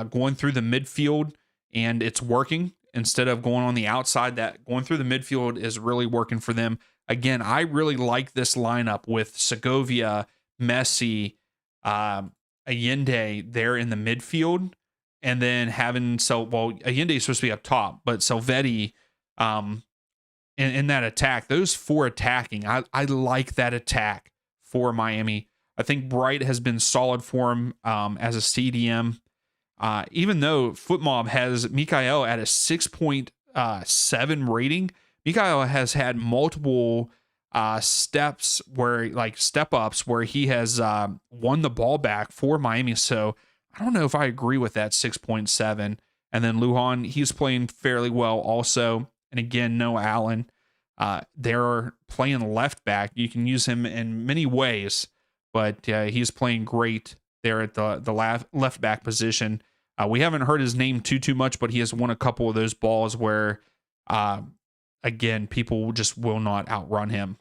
going through the midfield, and it's working instead of going on the outside. That going through the midfield is really working for them. Again, I really like this lineup with Segovia, Messi, Allende there in the midfield, and then having Allende is supposed to be up top, but Salvetti in that attack, those 4 attacking, I like that attack for Miami. I think Bright has been solid for him as a CDM. Even though FootMob has Mikael at a 6.7 rating, Mikael has had multiple steps where, like, step ups where he has won the ball back for Miami. So I don't know if I agree with that 6.7. And then Lujan, he's playing fairly well also. And again, no Allen. They're playing left back. You can use him in many ways, but he's playing great there at the left back position. We haven't heard his name too much, but he has won a couple of those balls where, again, people just will not outrun him.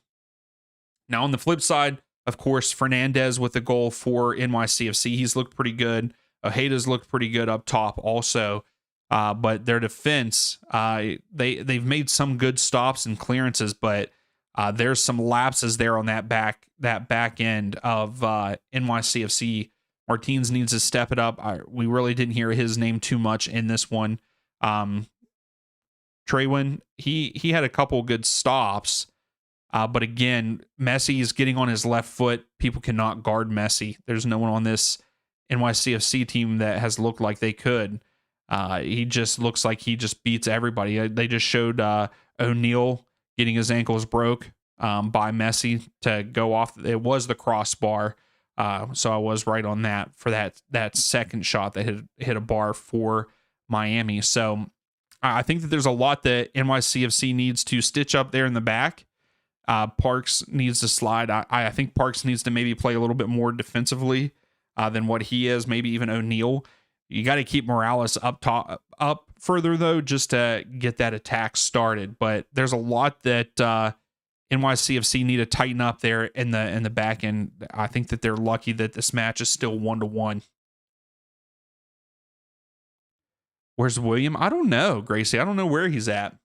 Now, on the flip side, of course, Fernandez with the goal for NYCFC. He's looked pretty good. Ojeda's looked pretty good up top also. But their defense, they've made some good stops and clearances, but there's some lapses there on that back end of NYCFC. Martins needs to step it up. We really didn't hear his name too much in this one. Traywin, he had a couple good stops, but again, Messi is getting on his left foot. People cannot guard Messi. There's no one on this NYCFC team that has looked like they could. He just looks like he just beats everybody. They just showed O'Neal getting his ankles broke by Messi to go off. It was the crossbar. So I was right on that for that second shot that hit a bar for Miami. So I think that there's a lot that NYCFC needs to stitch up there in the back. Parks needs to slide. I think Parks needs to maybe play a little bit more defensively than what he is. Maybe even O'Neal. You got to keep Morales up further though, just to get that attack started. But there's a lot that NYCFC need to tighten up there in the back end. I think that they're lucky that this match is still 1-1. Where's William? I don't know, Gracie. I don't know where he's at.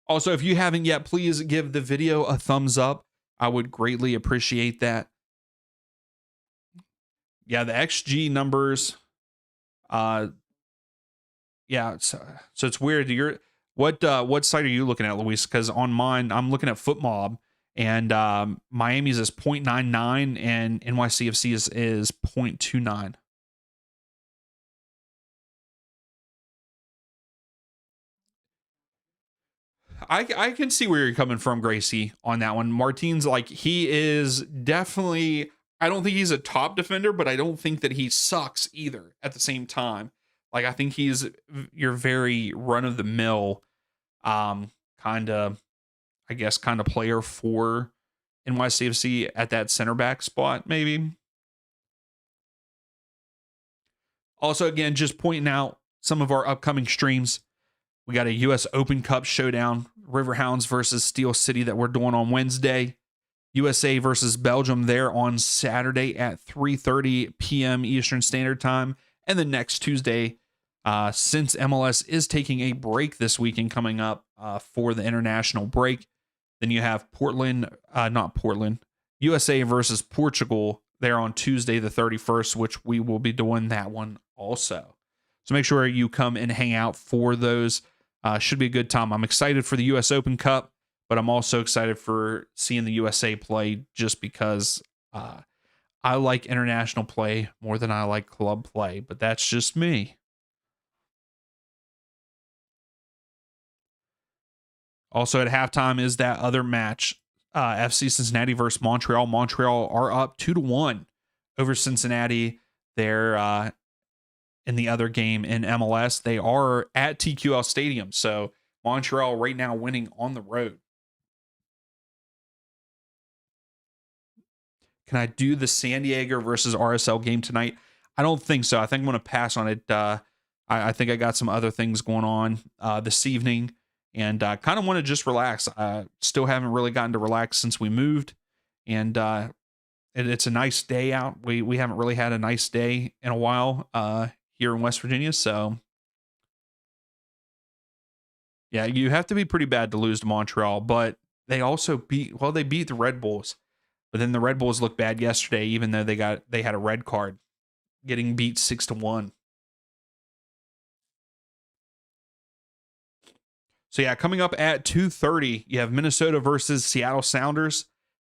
Also, if you haven't yet, please give the video a thumbs up. I would greatly appreciate that. Yeah, the XG numbers. Yeah, so it's weird. What site are you looking at, Luis? Because on mine, I'm looking at FootMob, and Miami's is 0.99 and NYCFC is 0.29. I can see where you're coming from, Gracie, on that one. Martins, like, he is definitely, I don't think he's a top defender, but I don't think that he sucks either at the same time. Like, I think he's your very run-of-the-mill kind of, I guess, kind of player for NYCFC at that center back spot, maybe. Also, again, just pointing out some of our upcoming streams. We got a U.S. Open Cup showdown, Riverhounds versus Steel City that we're doing on Wednesday. USA versus Belgium there on Saturday at 3:30 p.m. Eastern Standard Time. And then next Tuesday, since MLS is taking a break this weekend coming up for the international break, then you have USA versus Portugal there on Tuesday the 31st, which we will be doing that one also. So make sure you come and hang out for those. Should be a good time. I'm excited for the U.S. Open Cup, but I'm also excited for seeing the USA play just because I like international play more than I like club play, but that's just me. Also at halftime is that other match, FC Cincinnati versus Montreal. Montreal are up 2-1 over Cincinnati. They're in the other game in MLS. They are at TQL Stadium. So Montreal right now winning on the road. Can I do the San Diego versus RSL game tonight? I don't think so. I think I'm going to pass on it. I think I got some other things going on this evening and kind of want to just relax. I still haven't really gotten to relax since we moved. And it's a nice day out. We haven't really had a nice day in a while here in West Virginia. So, yeah, you have to be pretty bad to lose to Montreal. But they also beat the Red Bulls. But then the Red Bulls looked bad yesterday, even though they had a red card, getting beat 6-1. So yeah, coming up at 2:30, you have Minnesota versus Seattle Sounders.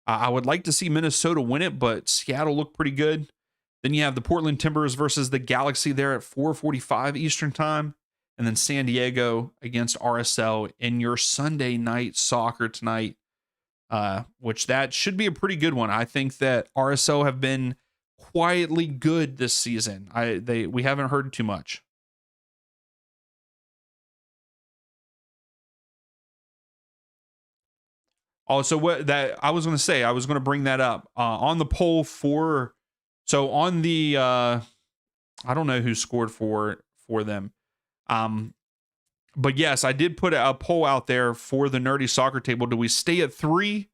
I would like to see Minnesota win it, but Seattle looked pretty good. Then you have the Portland Timbers versus the Galaxy there at 4:45 Eastern Time. And then San Diego against RSL in your Sunday night soccer tonight. Which that should be a pretty good one. I think that RSL have been quietly good this season. We haven't heard too much. Also, what that I was going to say, I was going to bring that up on the poll for. So on the, I don't know who scored for them, but yes, I did put a poll out there for the Nerdy Soccer Table. Do we stay at 3?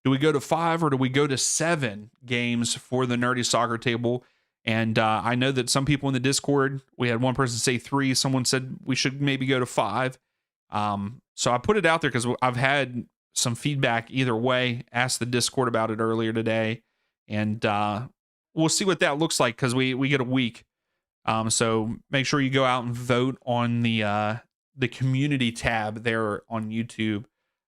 Do we go to 5 or do we go to 7 games for the Nerdy Soccer Table? And I know that some people in the Discord, we had one person say 3. Someone said we should maybe go to 5. So I put it out there because I've had some feedback either way. Asked the Discord about it earlier today. And we'll see what that looks like because we get a week. So make sure you go out and vote on the community tab there on YouTube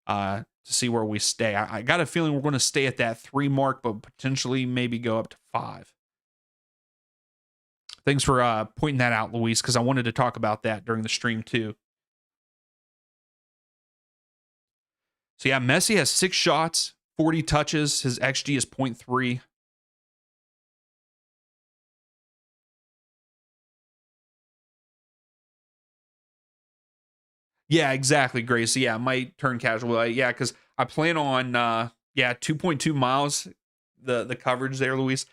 to see where we stay. I got a feeling we're going to stay at that 3 mark, but potentially maybe go up to 5. Thanks for pointing that out, Luis, because I wanted to talk about that during the stream too. So yeah, Messi has 6 shots, 40 touches. His XG is 0.3. Yeah, exactly, Gracie. Yeah, I might turn casual. Yeah, because I plan on 2.2 miles, the coverage there, Luis.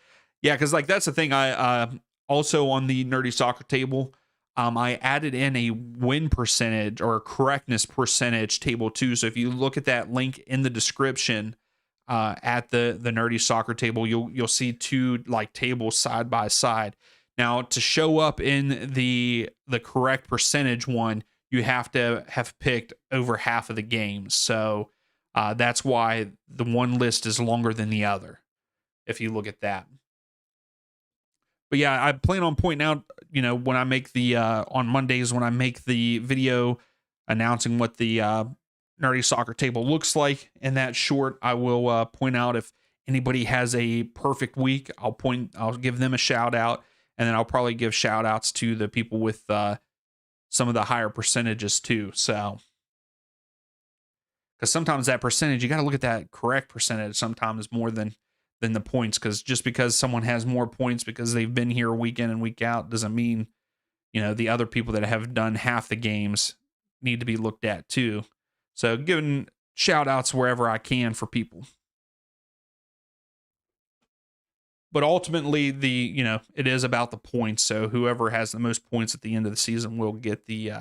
Yeah, because like that's the thing. I also on the Nerdy Soccer Table, I added in a win percentage or correctness percentage table too. So if you look at that link in the description at the Nerdy Soccer Table, you'll see 2 like tables side by side. Now to show up in the correct percentage one, you have to have picked over half of the games. So that's why the one list is longer than the other, if you look at that. But yeah, I plan on pointing out, when I make the, on Mondays, when I make the video announcing what the Nerdy Soccer Table looks like in that short, I will point out if anybody has a perfect week, I'll give them a shout out. And then I'll probably give shout outs to the people with some of the higher percentages too. So, because sometimes that percentage, you got to look at that correct percentage sometimes more than the points. Because just because someone has more points because they've been here week in and week out doesn't mean, the other people that have done half the games need to be looked at too. So giving shout outs wherever I can for people. But ultimately, it is about the points. So whoever has the most points at the end of the season will get the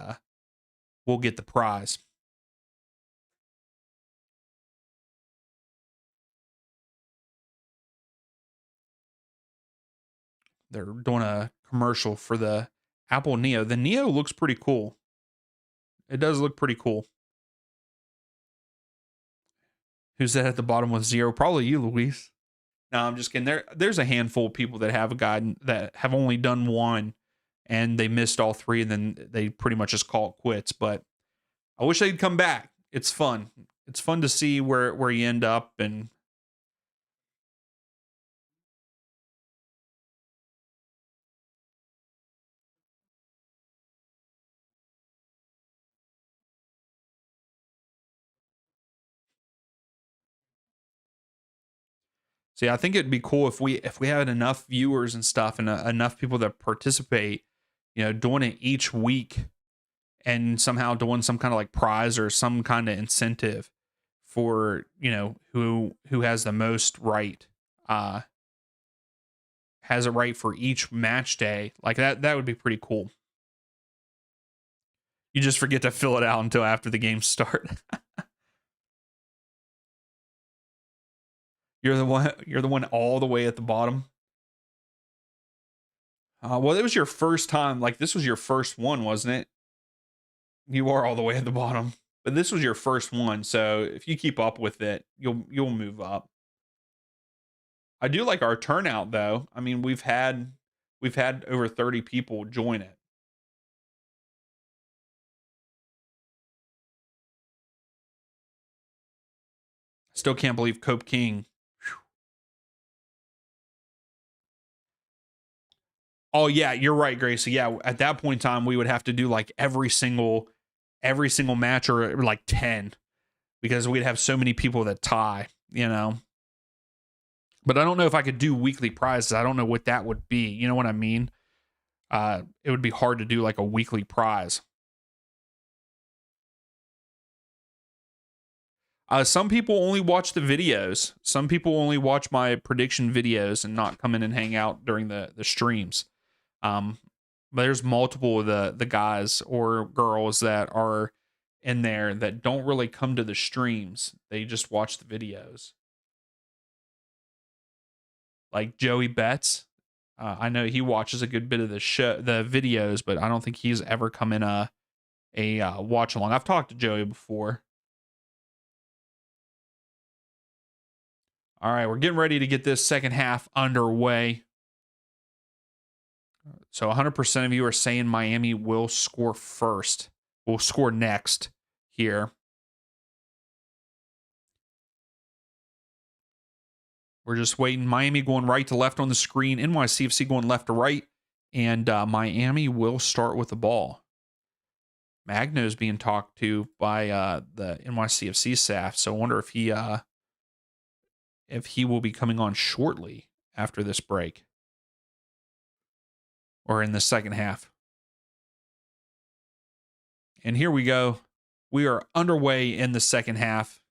will get the prize. They're doing a commercial for the Apple Neo. The Neo looks pretty cool. It does look pretty cool. Who's that at the bottom with 0? Probably you, Luis. No, I'm just kidding. There's a handful of people that have a guide that have only done one and they missed all 3 and then they pretty much just call it quits. But I wish they'd come back. It's fun. It's fun to see where you end up. And see, I think it'd be cool if we had enough viewers and stuff and enough people that participate, doing it each week and somehow doing some kind of like prize or some kind of incentive for, who has the most right, has a right for each match day. Like that would be pretty cool. You just forget to fill it out until after the games start. You're the one all the way at the bottom. Well, it was your first time. Like this was your first one, wasn't it? You are all the way at the bottom, but this was your first one. So if you keep up with it, you'll move up. I do like our turnout though. I mean, we've had over 30 people join it. Still can't believe Cope King. Oh yeah, you're right, Gracie. Yeah, at that point in time, we would have to do like every single match or like 10 because we'd have so many people that tie. But I don't know if I could do weekly prizes. I don't know what that would be. You know what I mean? It would be hard to do like a weekly prize. Some people only watch the videos. Some people only watch my prediction videos and not come in and hang out during the streams. But there's multiple of the guys or girls that are in there that don't really come to the streams. They just watch the videos. Like Joey Betts. I know he watches a good bit of the videos, but I don't think he's ever come in a watch along. I've talked to Joey before. All right, we're getting ready to get this second half underway. So 100% of you are saying Miami will score first. Will score next here. We're just waiting. Miami going right to left on the screen. NYCFC going left to right. And Miami will start with the ball. Magno's being talked to by the NYCFC staff. So I wonder if he will be coming on shortly after this break. Or in the second half. And here we go. We are underway in the second half.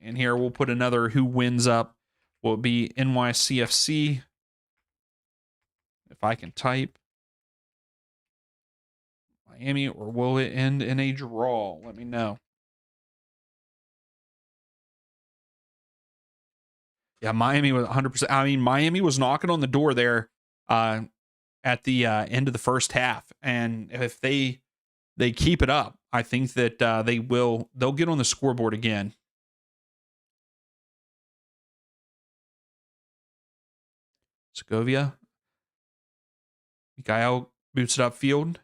And here we'll put another who wins up. Will it be NYCFC? If I can type. Miami, or will it end in a draw? Let me know. Yeah, Miami was 100%. I mean, Miami was knocking on the door there at the end of the first half. And if they keep it up, I think that they'll get on the scoreboard again. Segovia. Mikael boots it upfield.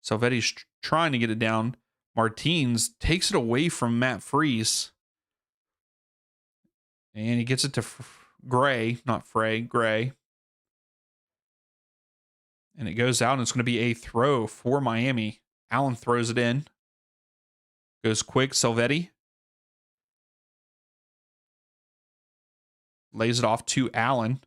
Salvetti's trying to get it down. Martins takes it away from Matt Freese. And he gets it to Gray, not Frey, Gray. And it goes out, and it's going to be a throw for Miami. Allen throws it in. Goes quick, Salvetti. Lays it off to Allen.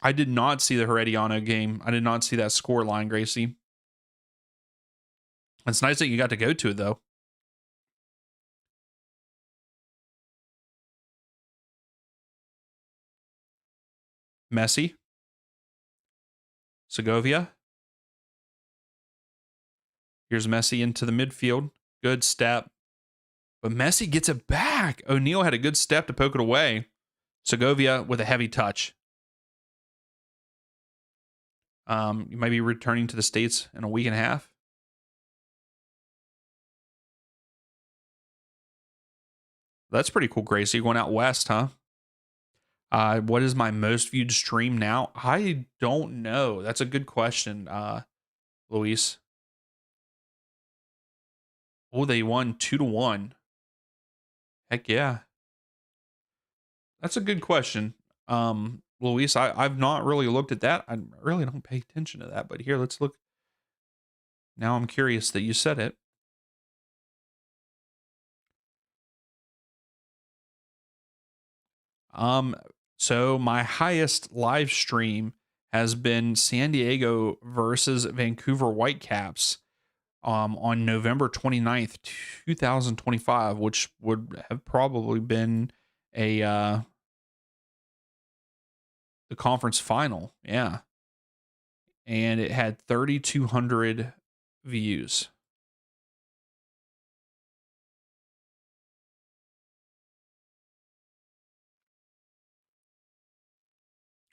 I did not see the Herediano game. I did not see that score line, Gracie. It's nice that you got to go to it, though. Messi. Segovia. Here's Messi into the midfield. Good step. But Messi gets it back. O'Neal had a good step to poke it away. Segovia with a heavy touch. You might be returning to the States in a week and a half. That's pretty cool, Gracie. Going out west, huh? What is my most viewed stream now? I don't know. That's a good question, Luis. Oh, they won 2-1. Heck yeah. That's a good question. Luis, I've not really looked at that. I really don't pay attention to that, but here, let's look. Now I'm curious that you said it. So my highest live stream has been San Diego versus Vancouver Whitecaps on November 29th, 2025, which would have probably been a the conference final. Yeah. And it had 3,200 views.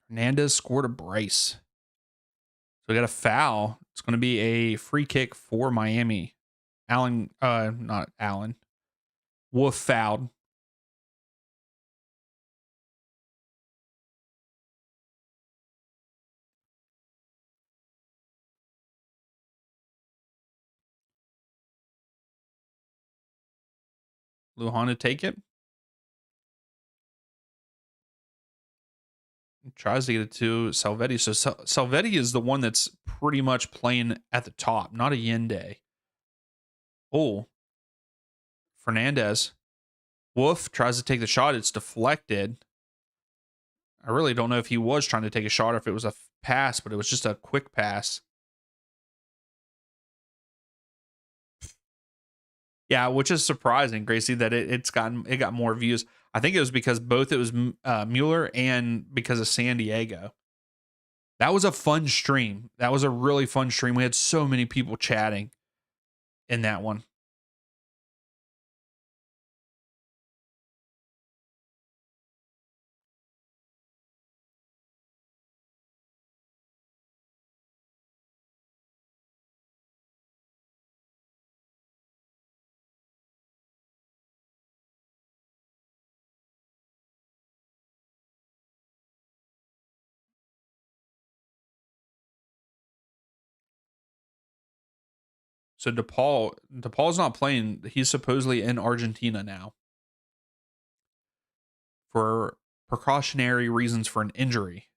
Fernandez scored a brace. So we got a foul. It's going to be a free kick for Miami. Not Allen. Wolf fouled. Lujan to take it. Tries to get it to Salvetti. So Salvetti is the one that's pretty much playing at the top, not a Yende. Oh, Fernandez. Wolf tries to take the shot. It's deflected. I really don't know if he was trying to take a shot or if it was a pass, but it was just a quick pass. Yeah, which is surprising, Gracie, that it got more views. I think it was because both it was Mueller and because of San Diego. That was a fun stream. That was a really fun stream. We had so many people chatting in that one. So DePaul's not playing. He's supposedly in Argentina now for precautionary reasons for an injury.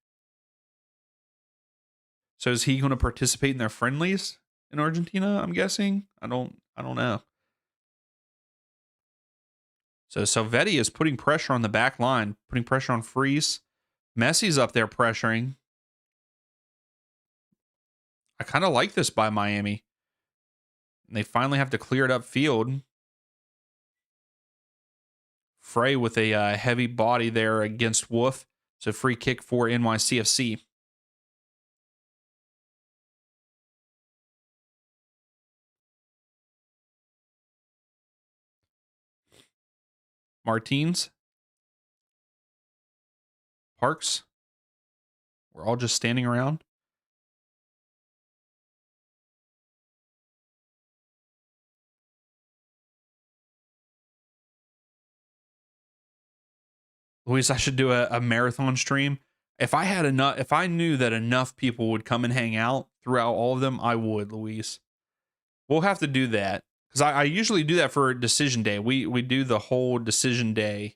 So is he going to participate in their friendlies in Argentina? I'm guessing. I don't know. So Salvetti is putting pressure on the back line, putting pressure on Freeze. Messi's up there pressuring. I kind of like this by Miami. They finally have to clear it up field. Frey with a heavy body there against Wolf. So free kick for NYCFC. Martins. Parks. We're all just standing around. Luis, I should do a marathon stream. If I knew that enough people would come and hang out throughout all of them, I would, Luis. We'll have to do that. Because I usually do that for decision day. We do the whole decision day.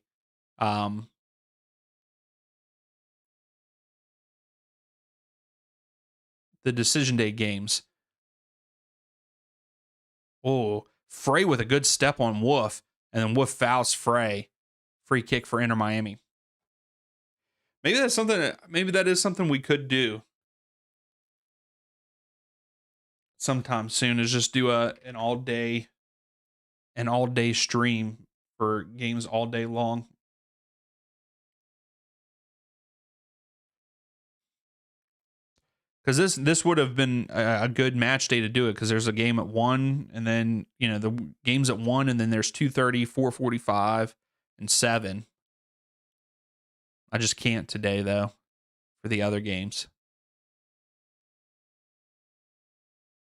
The decision day games. Oh, Frey with a good step on Wolf, and then Wolf fouls Frey. Free kick for Inter Miami. Maybe that's something. Maybe that is something we could do sometime soon. Is just do an all day stream for games all day long. Because this would have been a good match day to do it, because there's a game at 1, and then, the game's at 1, and then there's 2:30, 4:45, and 7. I just can't today, though, for the other games.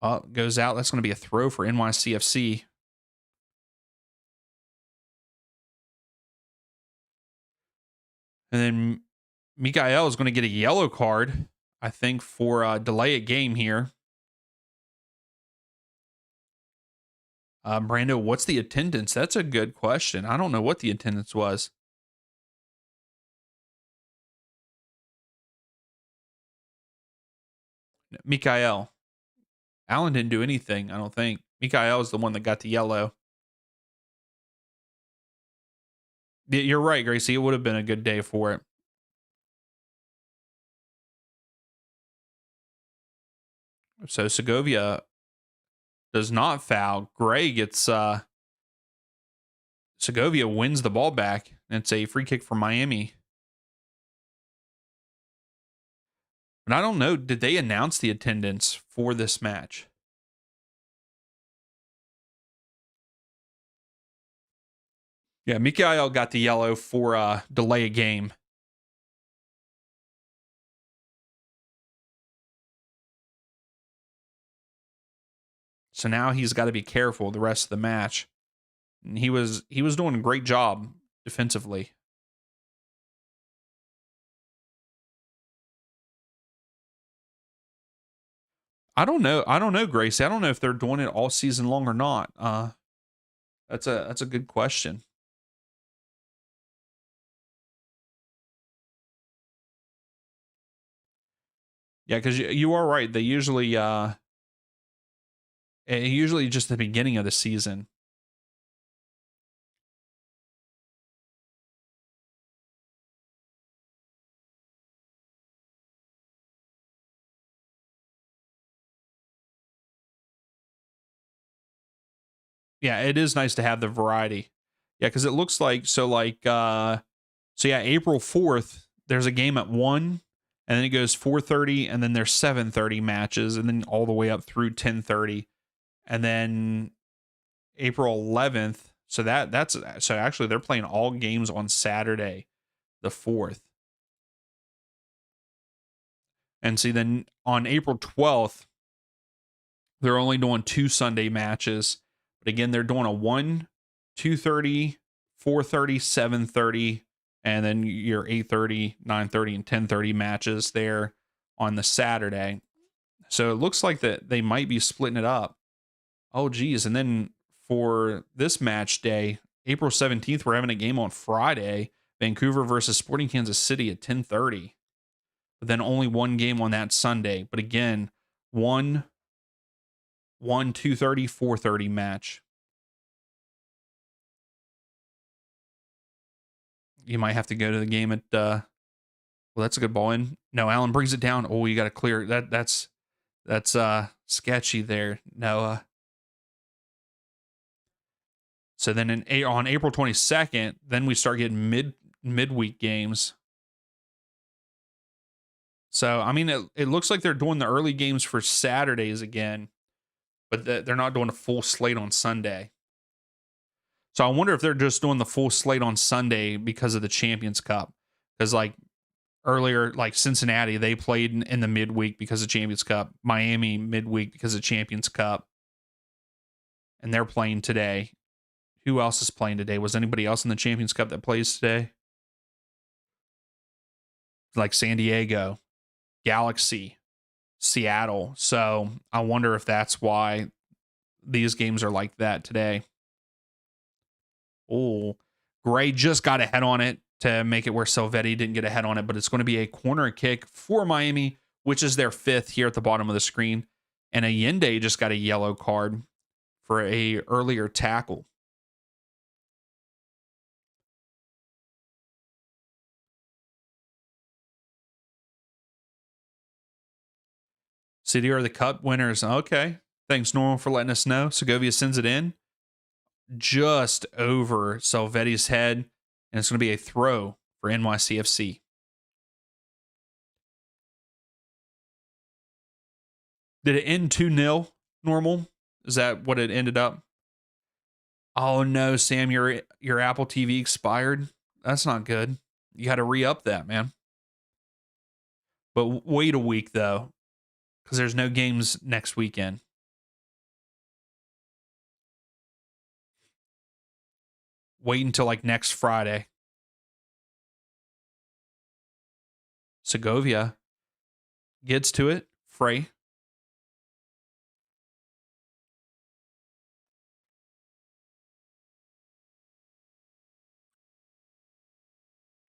Oh, it goes out. That's going to be a throw for NYCFC. And then Mikael is going to get a yellow card, I think, for delay a game here. Brando, what's the attendance? That's a good question. I don't know what the attendance was. Mikael. Allen didn't do anything, I don't think. Mikael is the one that got the yellow. You're right, Gracie. It would have been a good day for it. So Segovia does not foul. Gray gets Segovia wins the ball back, and it's a free kick for Miami. But I don't know, did they announce the attendance for this match? Yeah, Mikael got the yellow for delay a game. So now he's got to be careful the rest of the match. And he was doing a great job defensively. I don't know, Gracie. I don't know if they're doing it all season long or not. That's a good question. Yeah, because you are right. They usually just the beginning of the season. Yeah, it is nice to have the variety. Yeah, because it looks like April 4th, there's a game at 1, and then it goes 4:30, and then there's 7:30 matches, and then all the way up through 10:30. And then April 11th, so actually they're playing all games on Saturday, the 4th. And see, then on April 12th, they're only doing 2 Sunday matches. But again, they're doing a 1, 2:30, 4:30, 7:30, and then your 8:30, 9:30, and 10:30 matches there on the Saturday. So it looks like that they might be splitting it up. Oh, geez. And then for this match day, April 17th, we're having a game on Friday, Vancouver versus Sporting Kansas City at 10:30. But then only one game on that Sunday. But again, 1, 2:30, 4:30 match. You might have to go to the game at well, that's a good ball in. No, Allen brings it down. Oh, you got to clear that's sketchy there. Noah. So then on April 22nd, then we start getting midweek games. So I mean, it looks like they're doing the early games for Saturdays again, but they're not doing a full slate on Sunday. So I wonder if they're just doing the full slate on Sunday because of the Champions Cup. Because like earlier, like Cincinnati, they played in the midweek because of Champions Cup. Miami midweek because of Champions Cup, and they're playing today. Who else is playing today? Was anybody else in the Champions Cup that plays today? Like San Diego, Galaxy, Seattle. So I wonder if that's why these games are like that today. Oh, Gray just got a head on it to make it where Salvetti didn't get a head on it, but it's going to be a corner kick for Miami, which is their 5th here at the bottom of the screen. And Allende just got a yellow card for a earlier tackle. City are the cup winners. Okay. Thanks, Normal, for letting us know. Segovia sends it in just over Salvetti's head, and it's going to be a throw for NYCFC. Did it end 2-0 normal? Is that what it ended up? Oh no, Sam, your Apple TV expired. That's not good. You got to re-up that, man. But wait a week though, because there's no games next weekend. Wait until like next Friday. Segovia gets to it. Frey.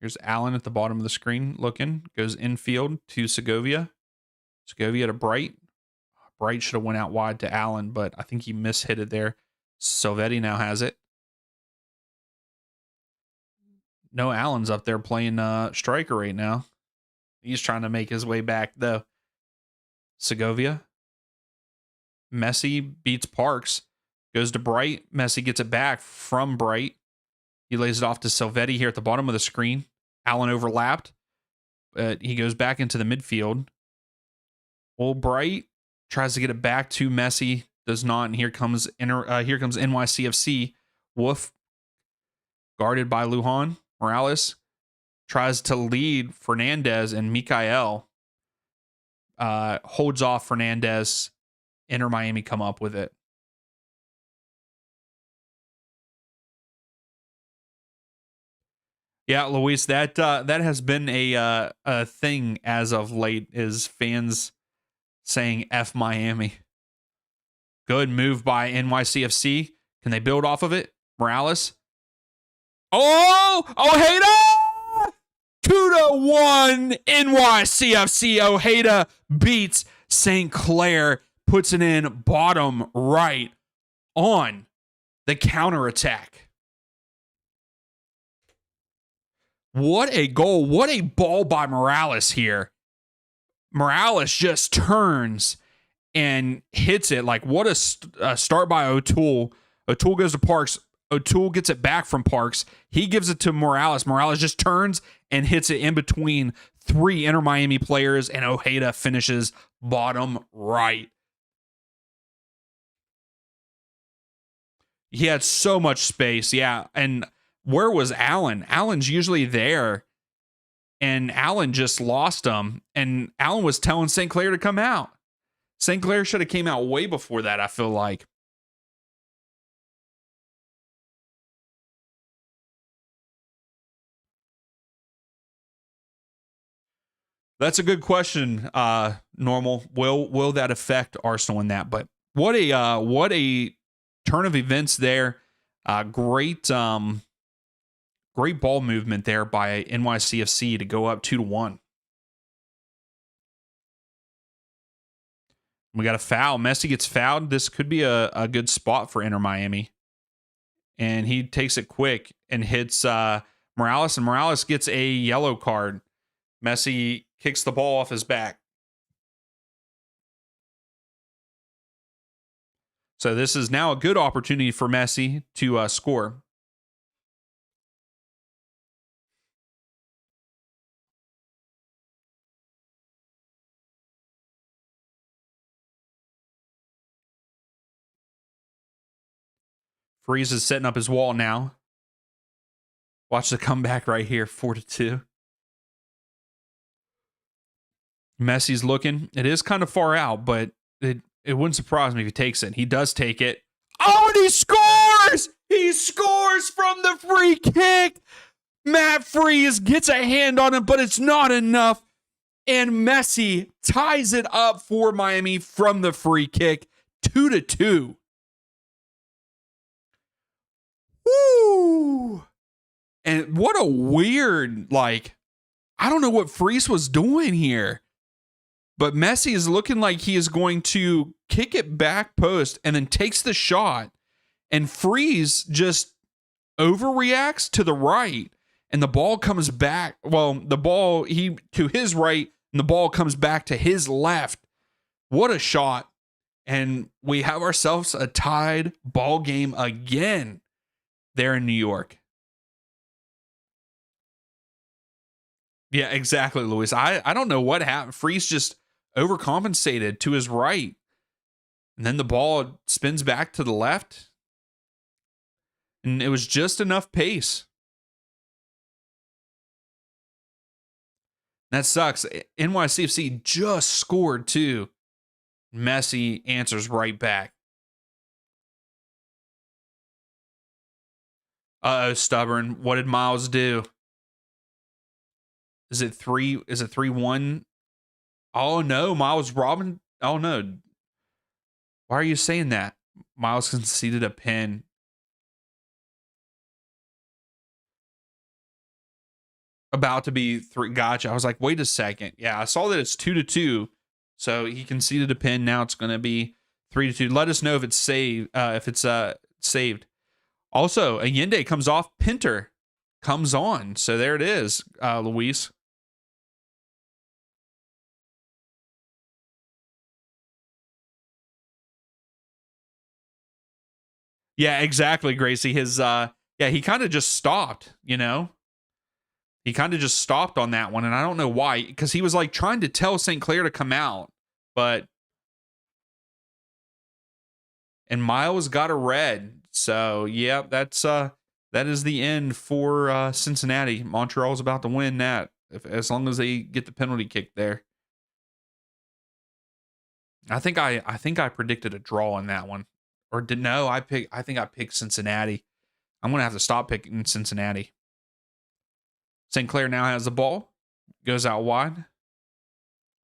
Here's Allen at the bottom of the screen looking. Goes infield to Segovia. Segovia to Bright. Bright should have went out wide to Allen, but I think he mishit it there. Silvetti now has it. No, Allen's up there playing striker right now. He's trying to make his way back, though. Segovia. Messi beats Parks. Goes to Bright. Messi gets it back from Bright. He lays it off to Silvetti here at the bottom of the screen. Allen overlapped. He goes back into the midfield. Old Bright tries to get it back to Messi. Does not. And here comes NYCFC. Wolf. Guarded by Lujan. Morales tries to lead Fernandez, and Mikael holds off Fernandez. Inter Miami come up with it. Yeah, Luis, that has been a thing as of late, is fans saying F Miami. Good move by NYCFC. Can they build off of it? Morales. Oh, Ojeda! 2-1 NYCFC. Ojeda beats St. Clair, puts it in bottom right on the counterattack. What a goal. What a ball by Morales here. Morales just turns and hits it. Like, what a start by O'Toole. O'Toole goes to Parks. O'Toole gets it back from Parks. He gives it to Morales. Morales just turns and hits it in between three Inter Miami players, and Ojeda finishes bottom right. He had so much space, yeah. And where was Allen? Allen's usually there, and Allen just lost him. And Allen was telling St. Clair to come out. St. Clair should have came out way before that, I feel like. That's a good question. Normal. Will that affect Arsenal in that? But what a turn of events there. Great ball movement there by NYCFC to go up 2-1. We got a foul. Messi gets fouled. This could be a good spot for Inter Miami. And he takes it quick and hits Morales, and Morales gets a yellow card. Messi kicks the ball off his back. So this is now a good opportunity for Messi to score. Freeze is setting up his wall now. Watch the comeback right here, 4-2. Messi's looking. It is kind of far out, but it wouldn't surprise me if he takes it. He does take it. Oh, and he scores! He scores from the free kick. Matt Freeze gets a hand on it, but it's not enough. And Messi ties it up for Miami from the free kick, 2-2. Woo! And what a weird, I don't know what Freeze was doing here. But Messi is looking like he is going to kick it back post and then takes the shot. And Freeze just overreacts to the right. And the ball comes back. Well, the ball, to his right, and the ball comes back to his left. What a shot. And we have ourselves a tied ball game again there in New York. Yeah, exactly, Luis. I don't know what happened. Freeze just overcompensated to his right. And then the ball spins back to the left. And it was just enough pace. That sucks. NYCFC just scored too. Messi answers right back. Uh-oh, stubborn. What did Miles do? Is it 3-1? Oh no, Miles Robin. Oh no. Why are you saying that? Miles conceded a pin. About to be 3. Gotcha. I was like, wait a second. Yeah, I saw that it's 2-2. So he conceded a pin. Now it's going to be 3-2. Let us know if it's saved. Saved. Also, Allende comes off. Pinter comes on. So there it is, Luis. Yeah, exactly, Gracie. His he kind of just stopped, you know? He kind of just stopped on that one, and I don't know why, because he was like trying to tell St. Clair to come out, but and Miles got a red. So yeah, that is the end for Cincinnati. Montreal's about to win that as long as they get the penalty kick there. I think I predicted a draw in that one, or did no? I think I picked Cincinnati. I'm gonna have to stop picking Cincinnati. St. Clair now has the ball, goes out wide.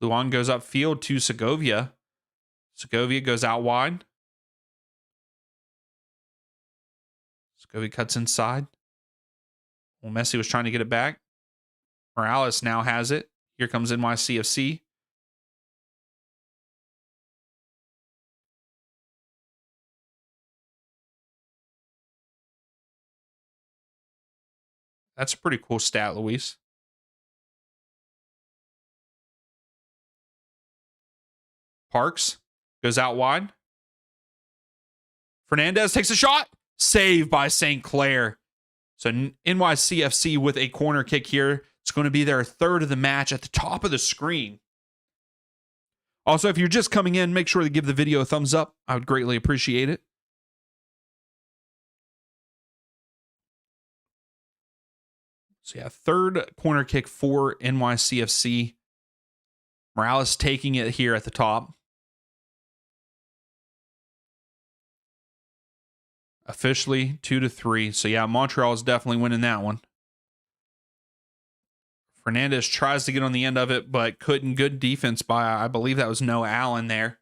Luan goes upfield to Segovia. Segovia goes out wide. Segovia cuts inside. Well, Messi was trying to get it back. Morales now has it. Here comes NYCFC. That's a pretty cool stat, Luis. Parks goes out wide. Fernandez takes a shot. Saved by St. Clair. So NYCFC with a corner kick here. It's going to be their third of the match at the top of the screen. Also, if you're just coming in, make sure to give the video a thumbs up. I would greatly appreciate it. So yeah, third corner kick for NYCFC. Morales taking it here at the top. Officially 2-3. So yeah, Montreal is definitely winning that one. Fernandez tries to get on the end of it, but couldn't. Good defense by, I believe that was Noah Allen there.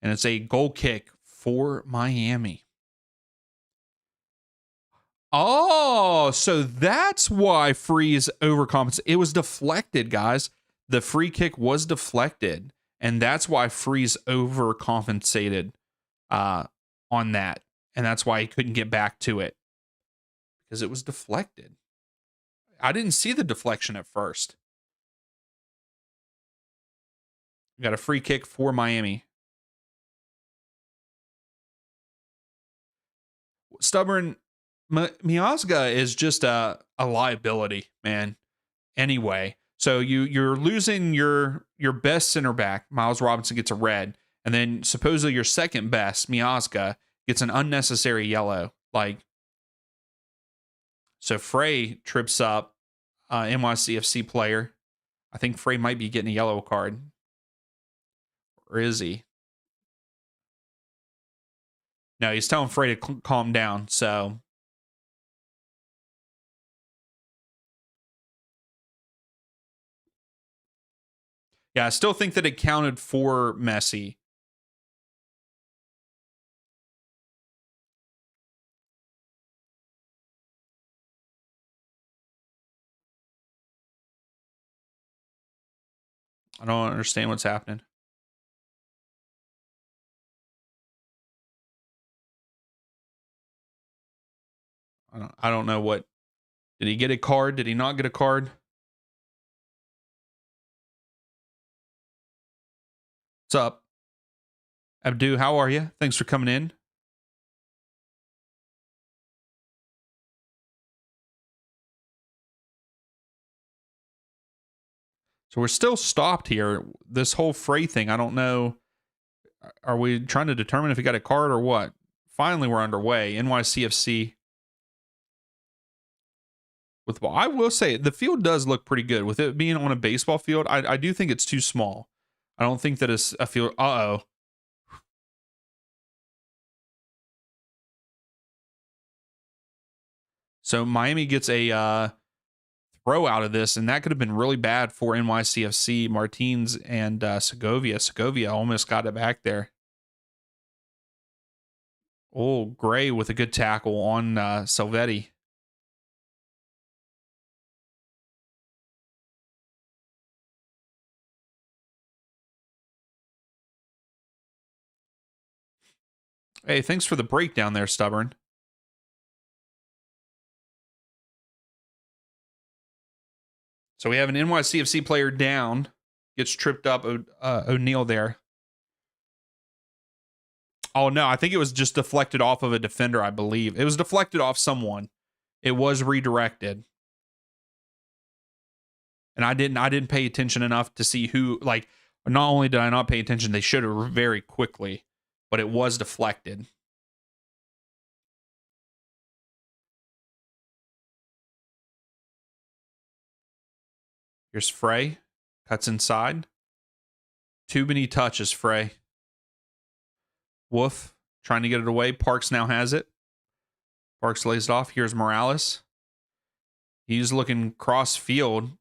And it's a goal kick for Miami. Oh, so that's why Freeze overcompensated. It was deflected, guys. The free kick was deflected, and that's why Freeze overcompensated on that. And that's why he couldn't get back to it, because it was deflected. I didn't see the deflection at first. We got a free kick for Miami. Stubborn Miazga is just a liability, man. Anyway, so you're losing your best center back. Miles Robinson gets a red, and then supposedly your second best, Miazga, gets an unnecessary yellow. Like, so Frey trips up NYCFC player. I think Frey might be getting a yellow card. Or is he? No, he's telling Frey to calm down. So yeah, I still think that it counted for Messi. I don't understand what's happening. I don't know what. Did he get a card? Did he not get a card? What's up? Abdu, how are you? Thanks for coming in. So we're still stopped here. This whole Frey thing, I don't know. Are we trying to determine if he got a card or what? Finally, we're underway. NYCFC. I will say the field does look pretty good with it being on a baseball field. I do think it's too small. I don't think that it's a field. Uh-oh. So Miami gets a throw out of this, and that could have been really bad for NYCFC. Martins and Segovia. Segovia almost got it back there. Oh, Gray with a good tackle on Salvetti. Hey, thanks for the breakdown there, Stubborn. So we have an NYCFC player down. Gets tripped up. O'Neal there. Oh, no. I think it was just deflected off of a defender, I believe. It was deflected off someone. It was redirected. And I didn't pay attention enough to see who, like, not only did I not pay attention, they should have very quickly, but it was deflected. Here's Frey. Cuts inside. Too many touches, Frey. Wolf trying to get it away. Parks now has it. Parks lays it off. Here's Morales. He's looking cross field.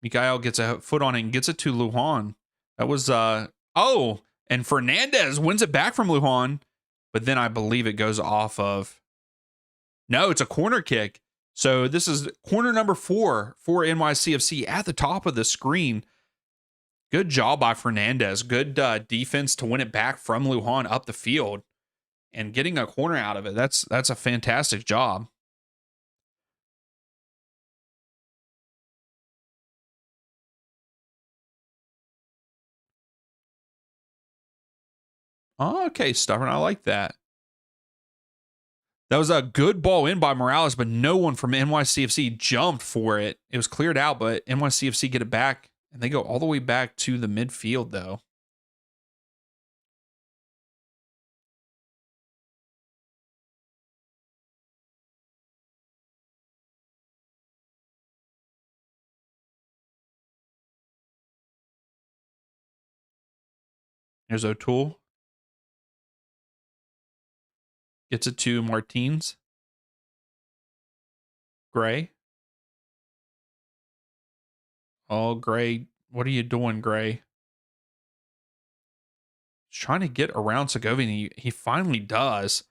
Mikael gets a foot on it and gets it to Lujan. That was, and Fernandez wins it back from Lujan, but then I believe it goes off of, no, it's a corner kick. So this is corner number 4 for NYCFC at the top of the screen. Good job by Fernandez. Good defense to win it back from Lujan up the field and getting a corner out of it. That's a fantastic job. Oh, okay, Stubborn. I like that. That was a good ball in by Morales, but no one from NYCFC jumped for it. It was cleared out, but NYCFC get it back, and they go all the way back to the midfield, though. There's O'Toole. Gets it to Martins. Gray. Oh, Gray. What are you doing, Gray? He's trying to get around Segovia, and he finally does.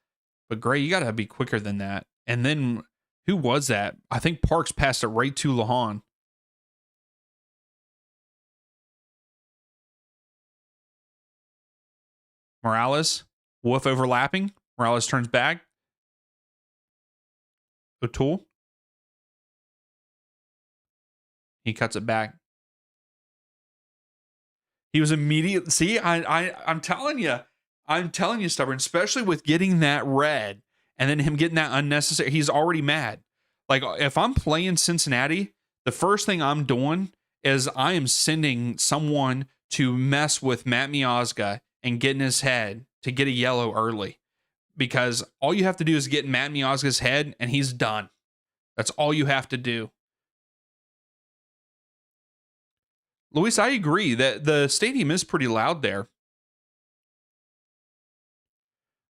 But Gray, you got to be quicker than that. And then, who was that? I think Parks passed it right to Lujan. Morales. Wolf overlapping. Morales turns back. O'Toole. He cuts it back. He was immediate. See, I'm telling you, Stubborn, especially with getting that red and then him getting that unnecessary. He's already mad. Like, if I'm playing Cincinnati, the first thing I'm doing is I am sending someone to mess with Matt Miazga and get in his head to get a yellow early. Because all you have to do is get in Matt Miazga's head and he's done. That's all you have to do. Luis, I agree that the stadium is pretty loud there.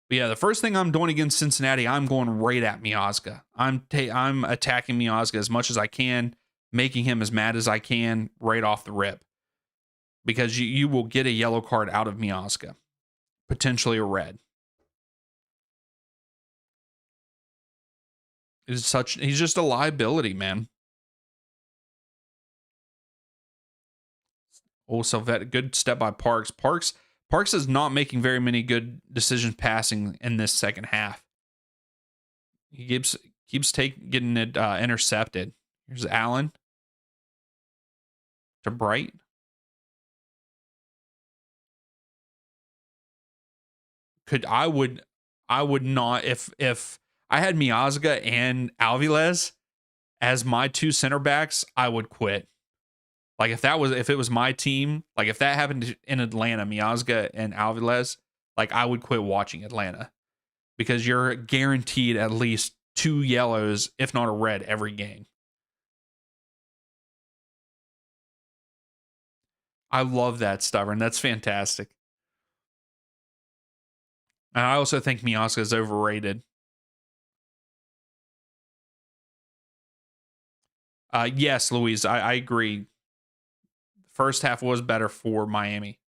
But yeah, the first thing I'm doing against Cincinnati, I'm going right at Miazga. I'm attacking Miazga as much as I can, making him as mad as I can right off the rip. Because you will get a yellow card out of Miazga. Potentially a red. He's just a liability, man. Oh, Salvet, good step by Parks. Parks is not making very many good decisions passing in this second half. He keeps getting it intercepted. Here's Allen to Bright. I would not, if I had Miazga and Alvarez as my two center backs, I would quit. Like if it was my team, like if that happened in Atlanta, Miazga and Alvarez, like I would quit watching Atlanta because you're guaranteed at least 2 yellows, if not a red, every game. I love that, Stubborn. That's fantastic. And I also think Miazga is overrated. Yes, Louise, I agree. First half was better for Miami.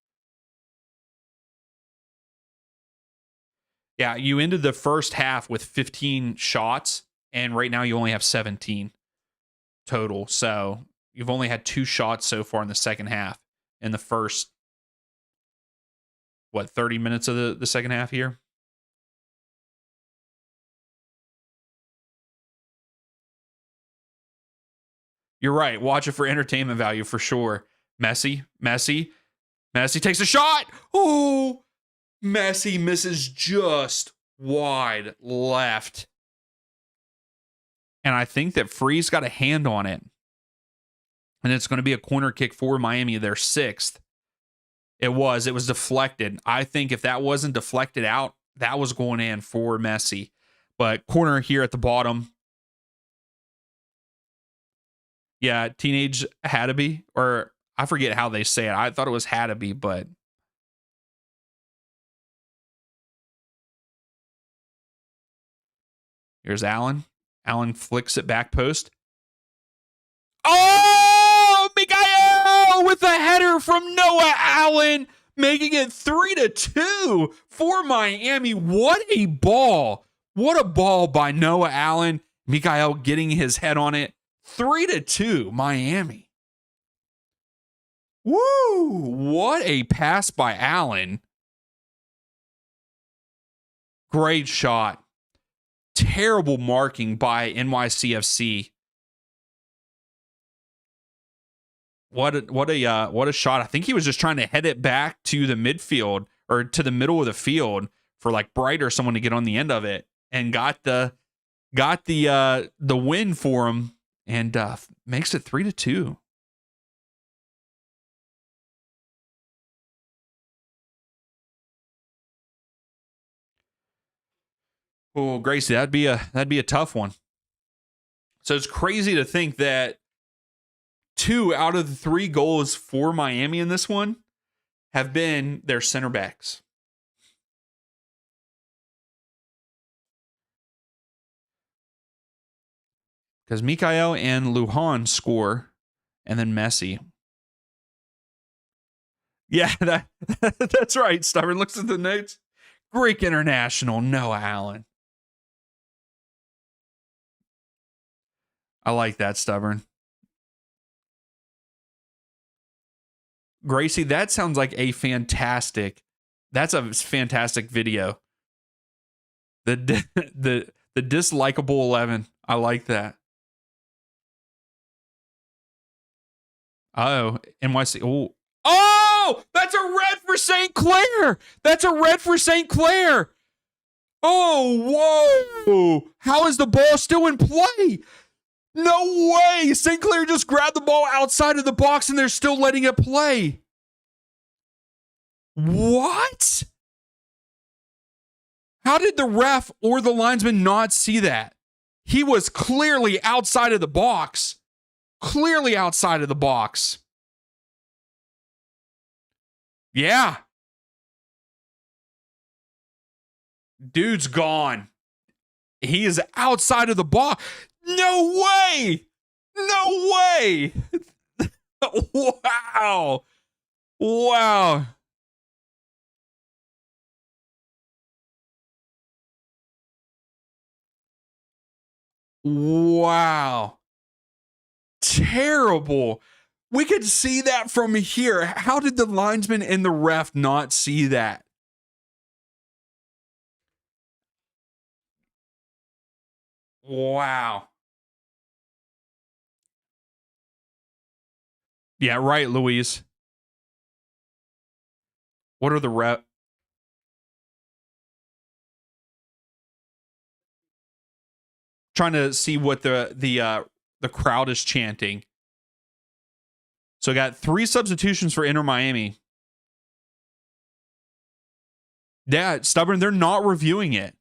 Yeah, you ended the first half with 15 shots, and right now you only have 17 total. So you've only had 2 shots so far in the second half. In the first, 30 minutes of the second half here? You're right. Watch it for entertainment value for sure. Messi takes a shot. Oh, Messi misses just wide left. And I think that Free's got a hand on it. And it's going to be a corner kick for Miami, their 6th. It was deflected. I think if that wasn't deflected out, that was going in for Messi. But corner here at the bottom. Yeah, teenage Haddaby, or I forget how they say it. I thought it was Haddaby, but here's Allen. Allen flicks it back post. Oh, Mikael with a header from Noah Allen, making it 3-2 for Miami. What a ball. What a ball by Noah Allen. Mikael getting his head on it. 3-2, Miami. Woo! What a pass by Allen. Great shot. Terrible marking by NYCFC. What a shot. I think he was just trying to head it back to the midfield or to the middle of the field for like Bright or someone to get on the end of it, and got the win for him, and makes it 3-2. Oh, Gracie, that'd be a tough one. So it's crazy to think that 2 out of the 3 goals for Miami in this one have been their center backs. Because Mikael and Lujan score, and then Messi. Yeah, that's right. Stubborn looks at the notes. Greek international, Noah Allen. I like that, Stubborn. Gracie, that sounds like that's a fantastic video. The dislikable 11. I like that. Oh, NYC. Oh, that's a red for St. Clair. That's a red for St. Clair. Oh, whoa. How is the ball still in play? No way. St. Clair just grabbed the ball outside of the box and they're still letting it play. What? How did the ref or the linesman not see that? He was clearly outside of the box. Clearly outside of the box. Yeah. Dude's gone. He is outside of the box. No way. No way. Wow. Wow. Wow. Terrible. We could see that from here. How did the linesman and the ref not see that? Wow. Yeah, right, Louise. What are the ref? Trying to see what the crowd is chanting. So got 3 substitutions for Inter Miami. Yeah, Stubborn, they're not reviewing it.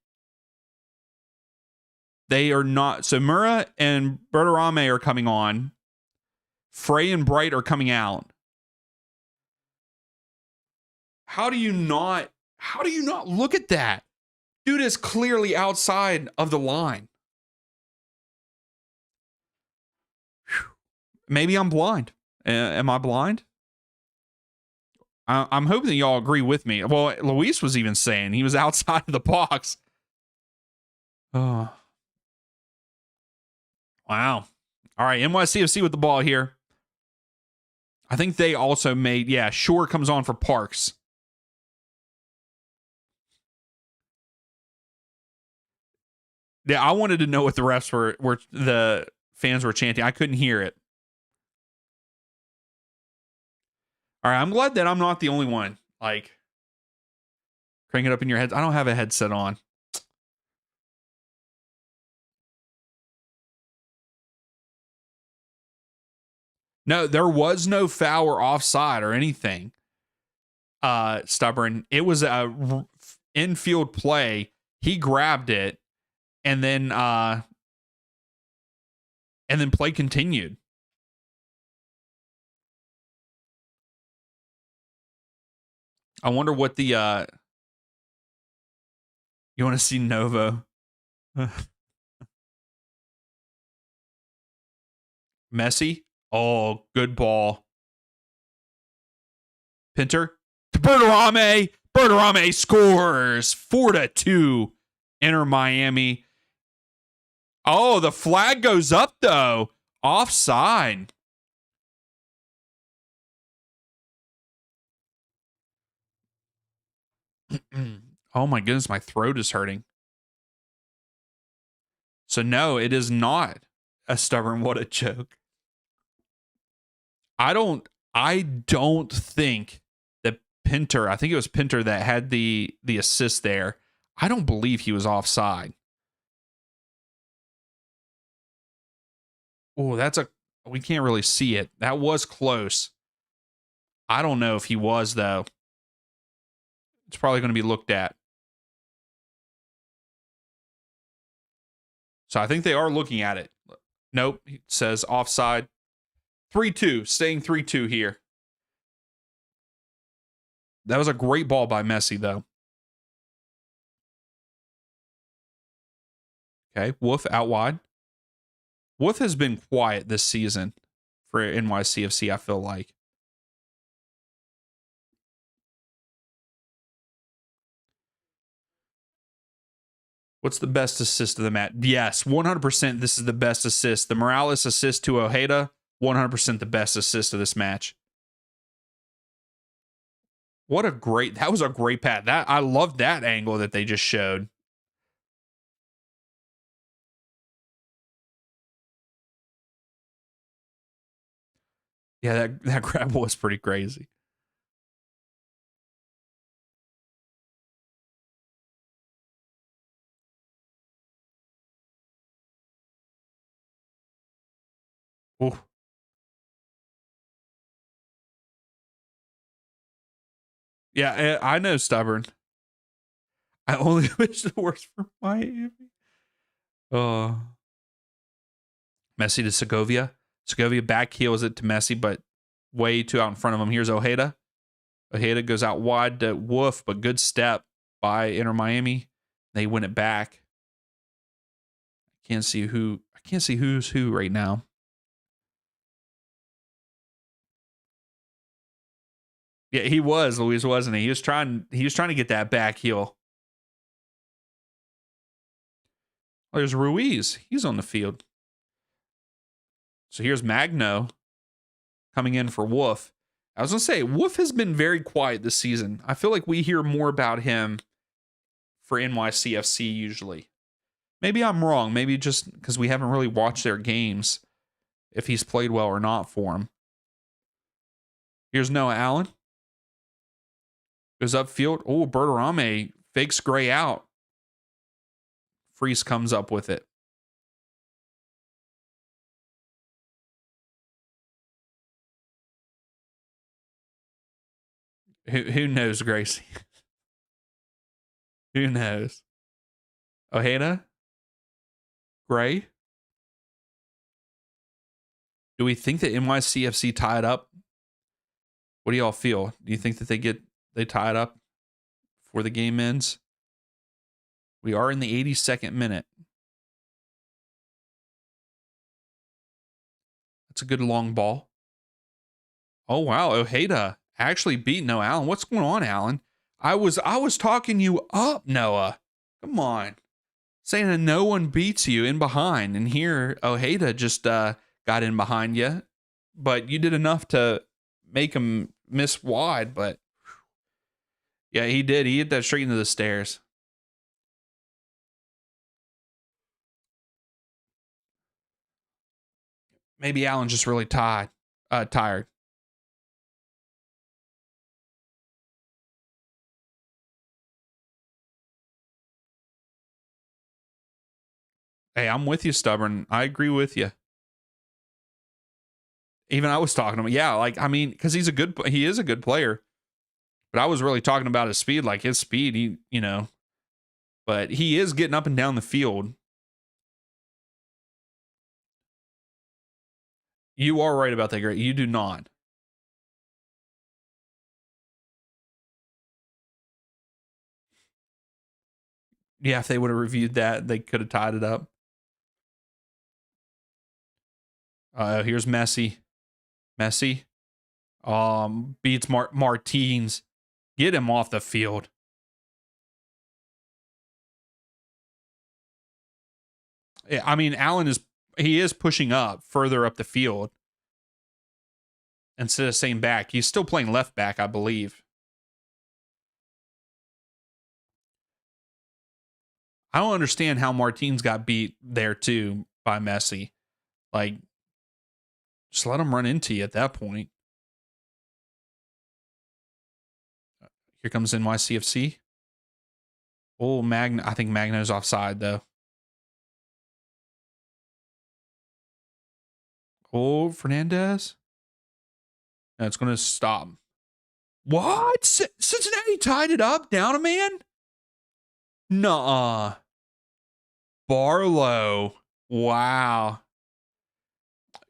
They are not. So Mura and Bertarame are coming on. Frey and Bright are coming out. How do you not look at that? Dude is clearly outside of the line. Whew. Maybe I'm blind. Am I blind? I'm hoping that y'all agree with me. Well, Luis was even saying he was outside of the box. Oh. Wow. All right, NYCFC with the ball here. I think they also made, Shore comes on for Parks. Yeah, I wanted to know what the refs were the fans were chanting. I couldn't hear it. All right, I'm glad that I'm not the only one. Like, crank it up in your head. I don't have a headset on. No, there was no foul or offside or anything. Stubborn. It was a infield play. He grabbed it, and then play continued. I wonder what the you want to see Novo? Messi? Oh, good ball. Pinter to Bertarame. Bertarame scores 4-2. Inter Miami. Oh, the flag goes up though. Offside. Oh my goodness, my throat is hurting. So no, it is not a stubborn. What a joke. I don't think that Pinter, I think it was Pinter that had the assist there. I don't believe he was offside. Oh, we can't really see it. That was close. I don't know if he was though. It's probably going to be looked at. So I think they are looking at it. Nope, it says offside. 3-2, staying 3-2 here. That was a great ball by Messi, though. Okay, Wolf out wide. Wolf has been quiet this season for NYCFC, I feel like. What's the best assist of the match? Yes, 100% this is the best assist. The Morales assist to Ojeda, 100% the best assist of this match. That was a great pass. I love that angle that they just showed. Yeah, that grab was pretty crazy. Ooh. Yeah, I know Stubborn. I only wish the worst for Miami. Messi to Segovia. Segovia back heels it to Messi, but way too out in front of him. Here's Ojeda. Ojeda goes out wide to Wolf, but good step by Inter Miami. They win it back. I can't see who's who right now. Yeah, he was, Luis, wasn't he? He was trying to get that back heel. Oh, there's Ruiz. He's on the field. So here's Magno coming in for Wolf. I was going to say, Wolf has been very quiet this season. I feel like we hear more about him for NYCFC usually. Maybe I'm wrong. Maybe just because we haven't really watched their games, if he's played well or not for him. Here's Noah Allen. Goes upfield. Oh, Bertarame fakes Gray out. Freeze comes up with it. Who knows, Gracie? Who knows? Ojeda? Gray? Do we think that NYCFC tie it up? What do y'all feel? Do you think that they tie it up before the game ends? We are in the 82nd minute. That's a good long ball. Oh wow, Ojeda actually beat Noah Allen. What's going on, Allen? I was talking you up, Noah. Come on. Saying that no one beats you in behind. And here Ojeda just got in behind you. But you did enough to make him miss wide, but yeah, he did. He hit that straight into the stairs. Maybe Allen's just really tired. Hey, I'm with you, Stubborn. I agree with you. Even I was talking to him. Yeah, like I mean, because he is a good player. But I was really talking about his speed, like his speed. But he is getting up and down the field. You are right about that, Great. You do not. Yeah, if they would have reviewed that, they could have tied it up. Here's Messi. Messi beats Martins. Get him off the field. I mean, Allen is pushing up further up the field instead of staying back. He's still playing left back, I believe. I don't understand how Martins got beat there too by Messi. Like, just let him run into you at that point. Here comes NYCFC. Oh, I think Magno's offside though. Oh, Fernandez. No, it's going to stop. What? Cincinnati tied it up, down a man? Nuh-uh. Barlow. Wow.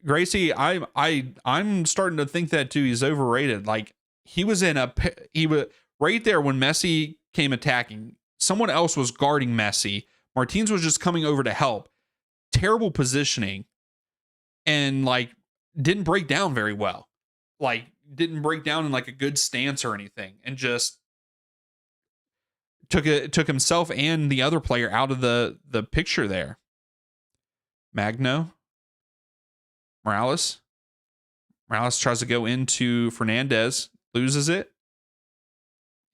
Gracie, I'm starting to think that too. He's overrated. Like he was right there when Messi came attacking. Someone else was guarding Messi. Martins was just coming over to help. Terrible positioning, and like didn't break down very well. Like didn't break down in like a good stance or anything, and just took himself and the other player out of the picture there. Magno. Morales tries to go into Fernandez, loses it.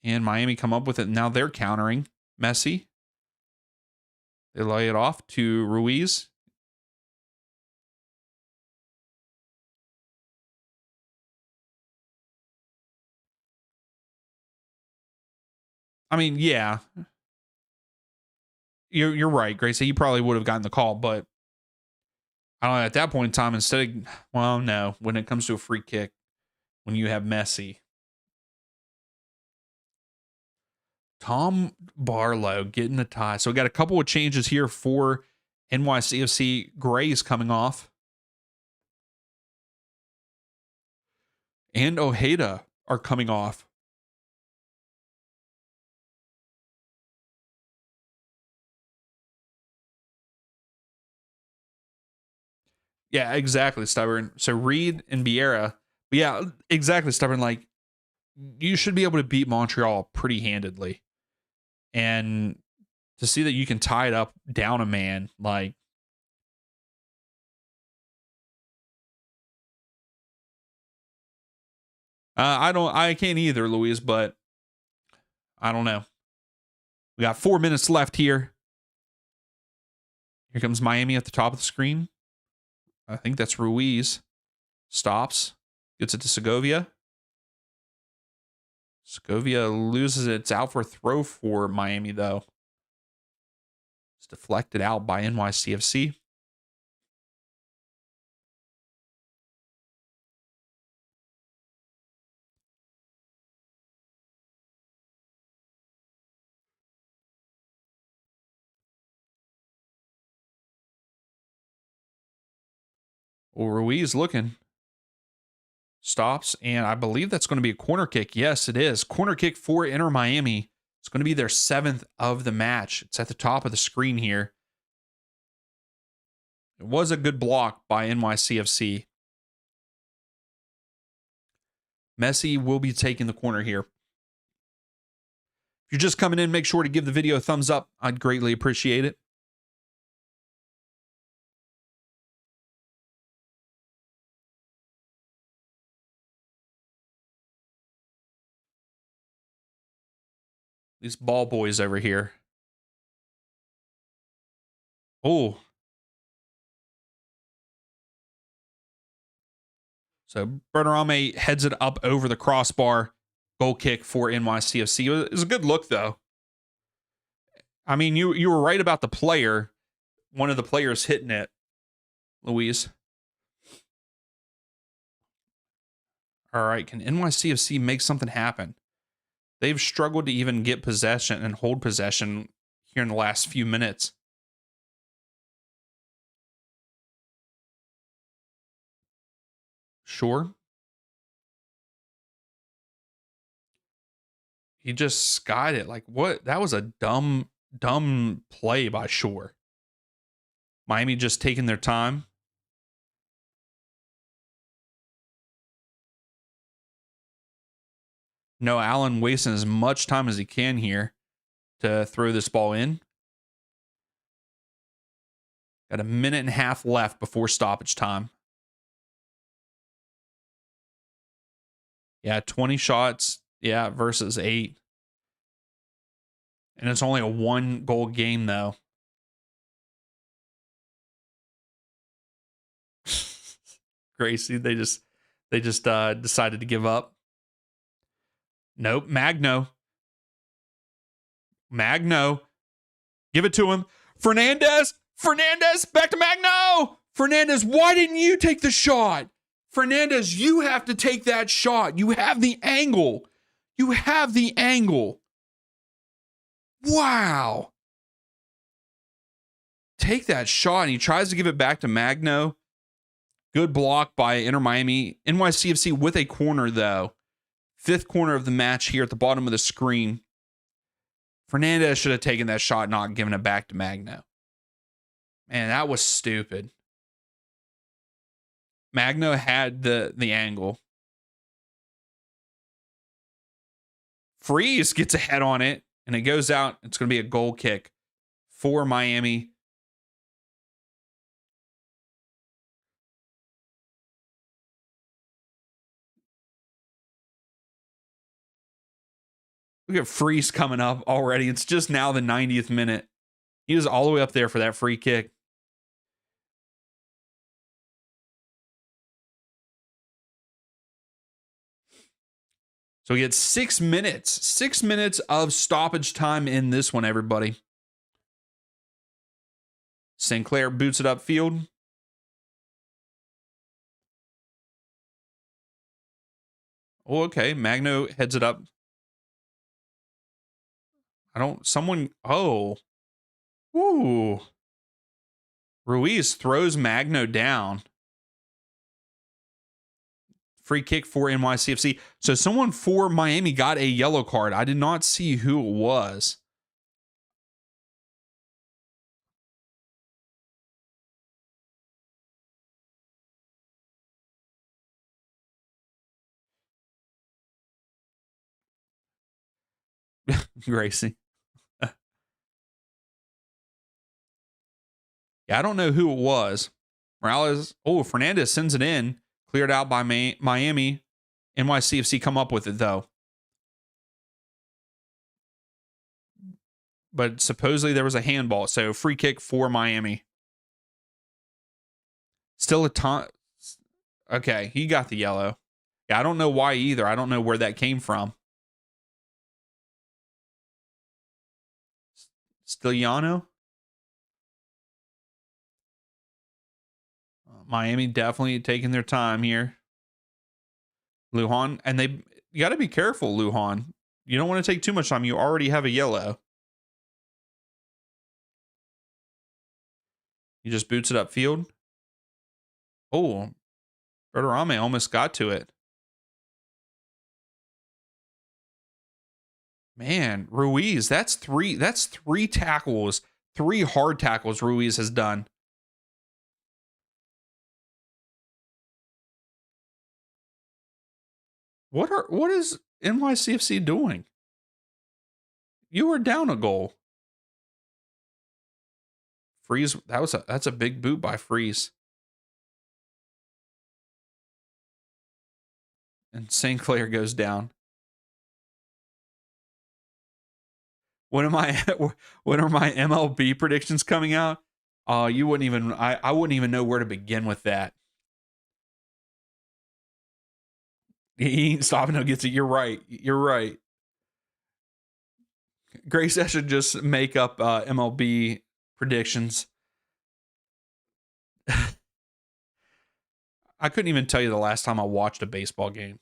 And Miami come up with it. Now they're countering Messi. They lay it off to Ruiz. I mean, yeah. You're right, Gracie. He probably would have gotten the call, but I don't know. At that point in time, no. When it comes to a free kick, when you have Messi, Tom Barlow getting the tie. So we got a couple of changes here for NYCFC. Gray's coming off. And Ojeda are coming off. Yeah, exactly, Stubborn. So Reed and Vieira. Yeah, exactly, Stubborn. Like, you should be able to beat Montreal pretty handedly. And to see that you can tie it up down a man, like, I can't either, Luis, but I don't know. We got 4 minutes left here. Here comes Miami at the top of the screen. I think that's Ruiz. Stops. Gets it to Segovia. Segovia loses it. It's out for a throw for Miami, though. It's deflected out by NYCFC. Well, Ruiz looking. Stops, and I believe that's going to be a corner kick. Yes, it is. Corner kick for Inter Miami. It's going to be their 7th of the match. It's at the top of the screen here. It was a good block by NYCFC. Messi will be taking the corner here. If you're just coming in, make sure to give the video a thumbs up. I'd greatly appreciate it. These ball boys over here. Oh. So Bernerame heads it up over the crossbar. Goal kick for NYCFC. It was a good look, though. I mean, you were right about the player. One of the players hitting it, Luis. All right, can NYCFC make something happen? They've struggled to even get possession and hold possession here in the last few minutes. Sure. He just skied it. Like, what? That was a dumb play by Shore. Miami just taking their time. No, Allen wasting as much time as he can here to throw this ball in. Got a minute and a half left before stoppage time. Yeah, 20 shots. Yeah, versus 8. And it's only a 1-goal game, though. Gracie, they just decided to give up. Nope, Magno. Give it to him. Fernandez, back to Magno. Fernandez, why didn't you take the shot? Fernandez, you have to take that shot. You have the angle. Wow. Take that shot, and he tries to give it back to Magno. Good block by Inter Miami. NYCFC with a corner, though. 5th corner of the match here at the bottom of the screen. Fernandez should have taken that shot, not given it back to Magno. Man, that was stupid. Magno had the angle. Freeze gets a head on it, and it goes out. It's going to be a goal kick for Miami. Look at Freeze coming up already. It's just now the 90th minute. He was all the way up there for that free kick. So we get 6 minutes. 6 minutes of stoppage time in this one, everybody. Sinclair boots it upfield. Oh, okay. Magno heads it up. Oh. Ooh. Ruiz throws Magno down. Free kick for NYCFC. So someone for Miami got a yellow card. I did not see who it was. Gracie. Yeah, I don't know who it was. Morales. Oh, Fernandez sends it in. Cleared out by Miami. NYCFC come up with it, though. But supposedly there was a handball. So free kick for Miami. Still a ton. Okay, he got the yellow. Yeah, I don't know why either. I don't know where that came from. Stiliano? Miami definitely taking their time here. Lujan. And you got to be careful, Lujan. You don't want to take too much time. You already have a yellow. He just boots it upfield. Oh, Berterame almost got to it. Man, Ruiz, that's three tackles, 3 hard tackles Ruiz has done. What is NYCFC doing? You were down a goal. Freeze, that's a big boot by Freeze. And St. Clair goes down. When am I when are my MLB predictions coming out? You wouldn't even I wouldn't even know where to begin with that. He ain't stopping no gets it. You're right. You're right. Grace, I should just make up MLB predictions. I couldn't even tell you the last time I watched a baseball game.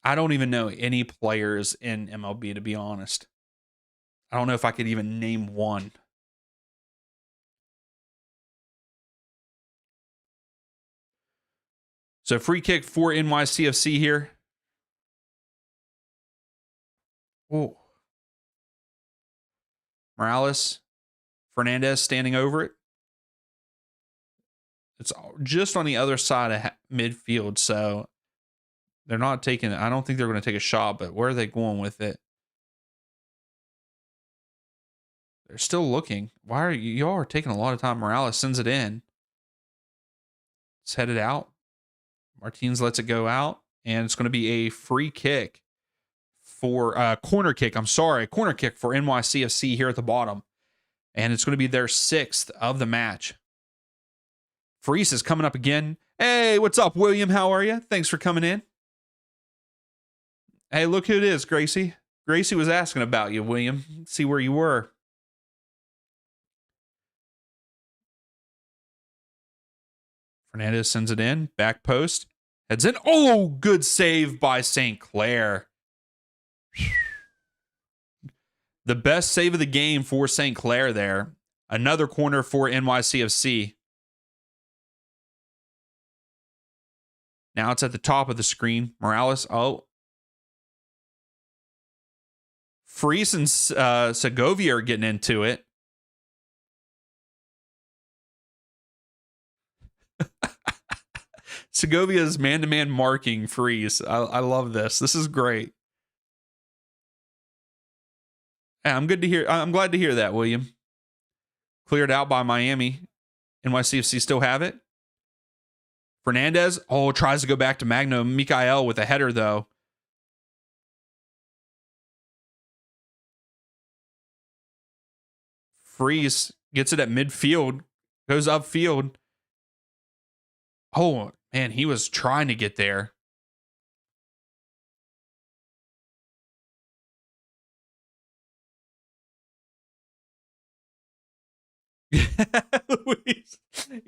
I don't even know any players in MLB, to be honest. I don't know if I could even name one. So free kick for NYCFC here. Oh. Morales. Fernandez standing over it. It's just on the other side of midfield, so they're not taking it. I don't think they're going to take a shot, but where are they going with it? They're still looking. Why are y'all are taking a lot of time? Morales sends it in. It's headed out. Martins lets it go out, and it's going to be a free kick for corner kick. I'm sorry, corner kick for NYCFC here at the bottom, and it's going to be their 6th of the match. Freese is coming up again. Hey, what's up, William? How are you? Thanks for coming in. Hey, look who it is, Gracie. Gracie was asking about you, William. Let's see where you were. Fernandez sends it in. Back post. Heads in. Oh, good save by St. Clair. The best save of the game for St. Clair there. Another corner for NYCFC. Now it's at the top of the screen. Morales. Oh. Freese and Segovia are getting into it. Segovia's man-to-man marking Freeze. I love this. This is great. Yeah, I'm glad to hear that, William. Cleared out by Miami. NYCFC still have it. Fernandez. Oh, tries to go back to Magno. Mikael with a header, though. Freeze gets it at midfield. Goes upfield. Oh, man, he was trying to get there.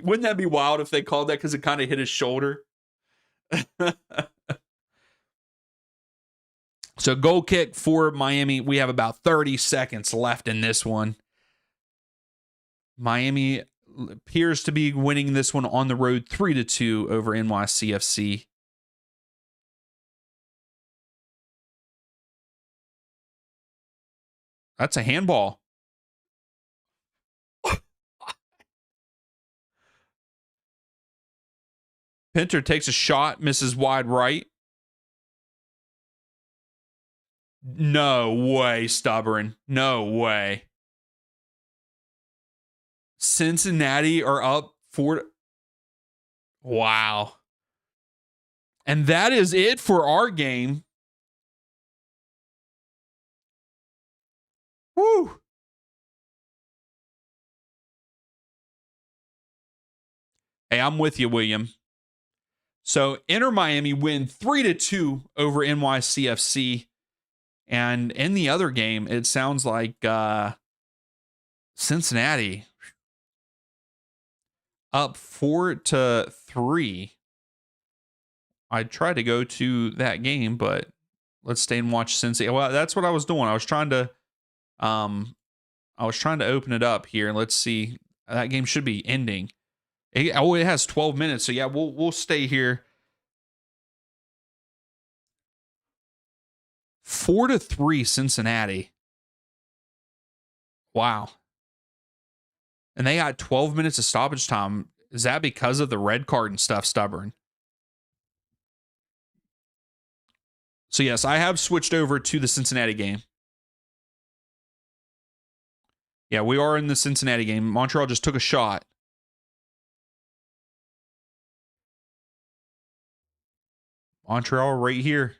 Wouldn't that be wild if they called that because it kind of hit his shoulder? So goal kick for Miami. We have about 30 seconds left in this one. Miami appears to be winning this one on the road 3-2 over NYCFC. That's a handball. Pinter takes a shot, misses wide right. No way, Stubborn. No way. Cincinnati are up 4. Wow. And that is it for our game. Woo. Hey, I'm with you, William. So Inter Miami win 3-2 over NYCFC. And in the other game, it sounds like Cincinnati up 4-3. I tried to go to that game, but let's stay and watch Cincinnati. Well, that's what I was doing. I was trying to open it up here. Let's see. That game should be ending. It has 12 minutes. So yeah, we'll stay here. 4-3 Cincinnati. Wow. And they got 12 minutes of stoppage time. Is that because of the red card and stuff, Stubborn? So yes, I have switched over to the Cincinnati game. Yeah, we are in the Cincinnati game. Montreal just took a shot. Montreal right here.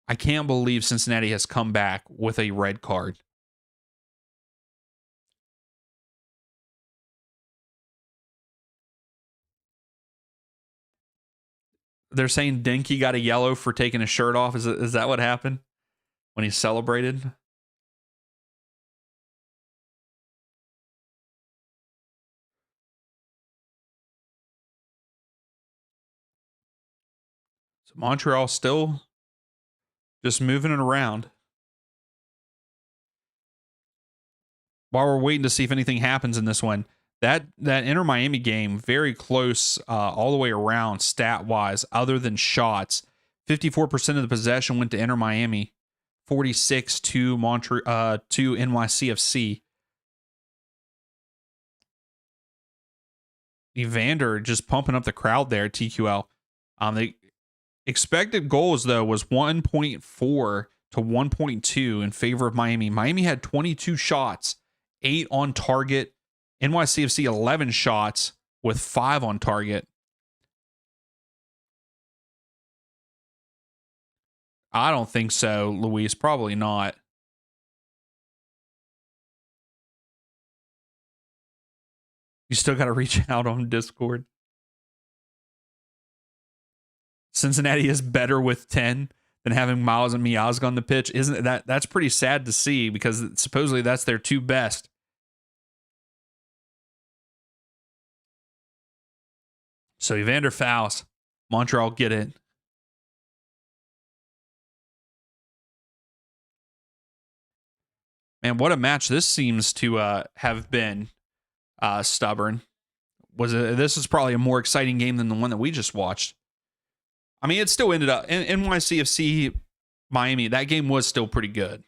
I can't believe Cincinnati has come back with a red card. They're saying Dinky got a yellow for taking his shirt off. Is that what happened when he celebrated? So Montreal still just moving it around. While we're waiting to see if anything happens in this one, that Inter Miami game, very close all the way around stat wise, other than shots. 54% of the possession went to Inter Miami, 46 to to NYCFC. Evander just pumping up the crowd there at TQL. The expected goals though was 1.4 to 1.2 in favor of Miami. Miami had 22 shots, 8 on target. NYCFC 11 shots with 5 on target. I don't think so, Luis. Probably not. You still got to reach out on Discord. Cincinnati is better with 10 than having Miles and Miazga on the pitch. Isn't that's pretty sad to see because supposedly that's their 2 best. So Evander fouls. Montreal get it. Man, what a match this seems to have been. Stubborn. This is probably a more exciting game than the one that we just watched. I mean, it still ended up in NYCFC Miami. That game was still pretty good.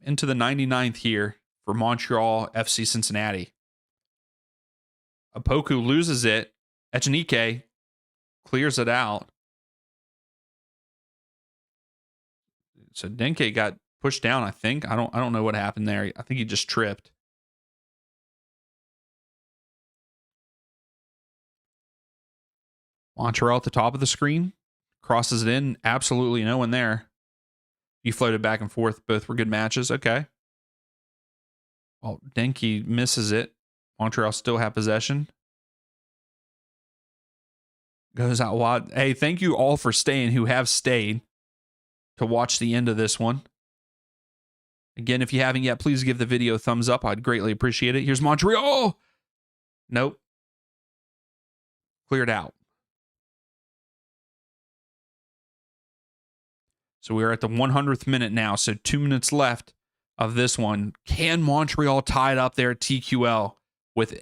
Into the 99th here for Montreal FC Cincinnati. Apoku loses it. Echenike clears it out. So Denke got pushed down, I think. I don't know what happened there. I think he just tripped. Montreal at the top of the screen. Crosses it in. Absolutely no one there. You floated back and forth. Both were good matches. Okay. Well, Denke misses it. Montreal still have possession. Goes out wide. Hey, thank you all for staying who have stayed to watch the end of this one. Again, if you haven't yet, please give the video a thumbs up. I'd greatly appreciate it. Here's Montreal. Nope. Cleared out. So we're at the 100th minute now. So 2 minutes left of this one. Can Montreal tie it up there at TQL with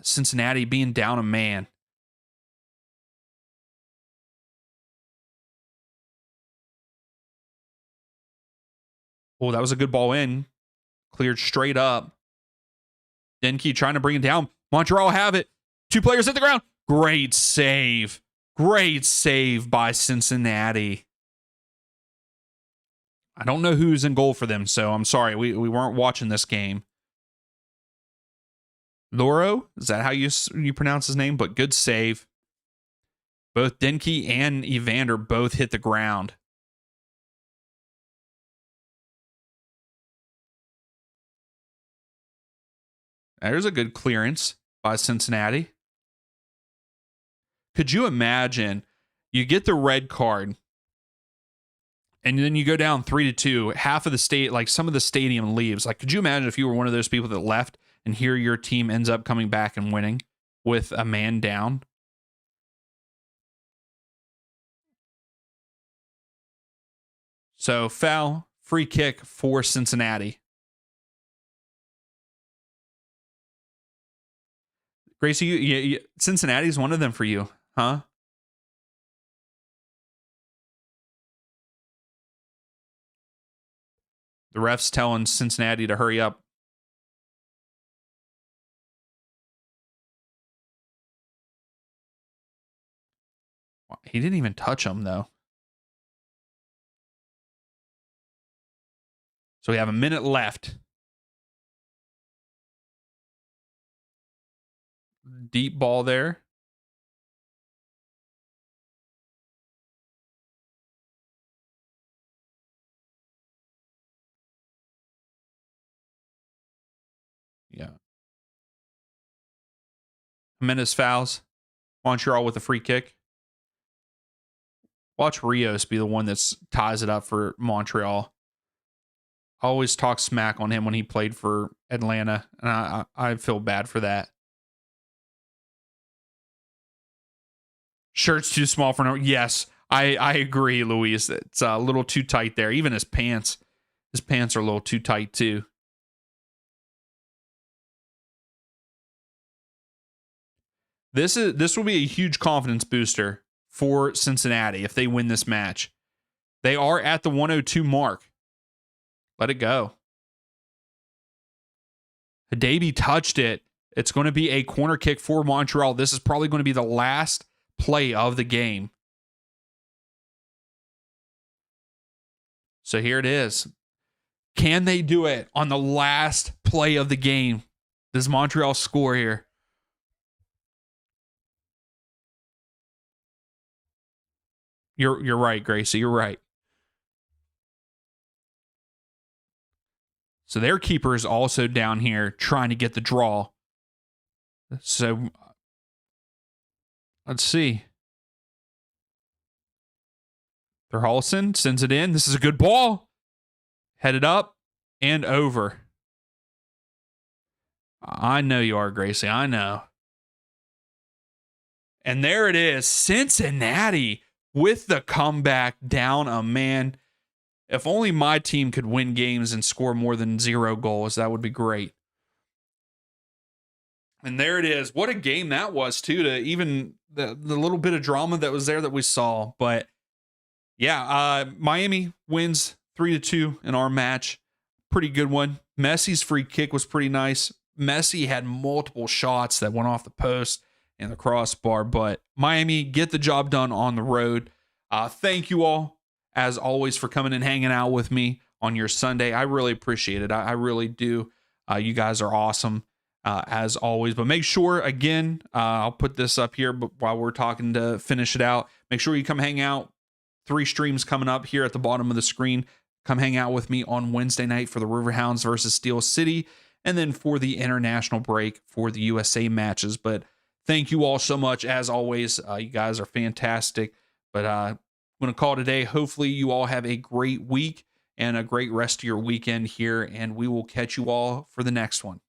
Cincinnati being down a man? Oh, that was a good ball in. Cleared straight up. Denke trying to bring it down. Montreal have it. 2 players hit the ground. Great save. Great save by Cincinnati. I don't know who's in goal for them, so I'm sorry. We weren't watching this game. Loro, is that how you pronounce his name? But good save. Both Denke and Evander both hit the ground. There's a good clearance by Cincinnati. Could you imagine you get the red card and then you go down 3-2, half of the state, like some of the stadium leaves. Like, could you imagine if you were one of those people that left and here your team ends up coming back and winning with a man down? So foul, free kick for Cincinnati. Gracie, Cincinnati's one of them for you, huh? The ref's telling Cincinnati to hurry up. He didn't even touch him, though. So we have a minute left. Deep ball there. Yeah. Jimenez fouls. Montreal with a free kick. Watch Rios be the one that ties it up for Montreal. Always talk smack on him when he played for Atlanta, and I feel bad for that. Shirt's too small for no. Yes, I agree, Luis. It's a little too tight there. Even his pants are a little too tight too. This will be a huge confidence booster for Cincinnati if they win this match. They are at the 102 mark. Let it go. Hadabi touched it. It's going to be a corner kick for Montreal. This is probably going to be the last play of the game. So here it is. Can they do it on the last play of the game? Does Montreal score here? You're right, Gracie. You're right. So their keeper is also down here trying to get the draw. So let's see. Thorhallson sends it in. This is a good ball. Headed up and over. I know you are, Gracie. I know. And there it is. Cincinnati with the comeback down a man. If only my team could win games and score more than 0 goals, that would be great. And there it is. What a game that was, too, to even the little bit of drama that was there that we saw. But yeah, Miami wins 3-2 in our match. Pretty good one. Messi's free kick was pretty nice. Messi had multiple shots that went off the post and the crossbar, but Miami get the job done on the road. Thank you all, as always, for coming and hanging out with me on your Sunday. I really appreciate it. I really do. You guys are awesome, as always. But make sure, again, I'll put this up here but while we're talking to finish it out. Make sure you come hang out. 3 streams coming up here at the bottom of the screen. Come hang out with me on Wednesday night for the Riverhounds versus Steel City, and then for the international break for the USA matches. But thank you all so much, as always. You guys are fantastic. But I'm going to call it a day. Hopefully you all have a great week and a great rest of your weekend here, and we will catch you all for the next one.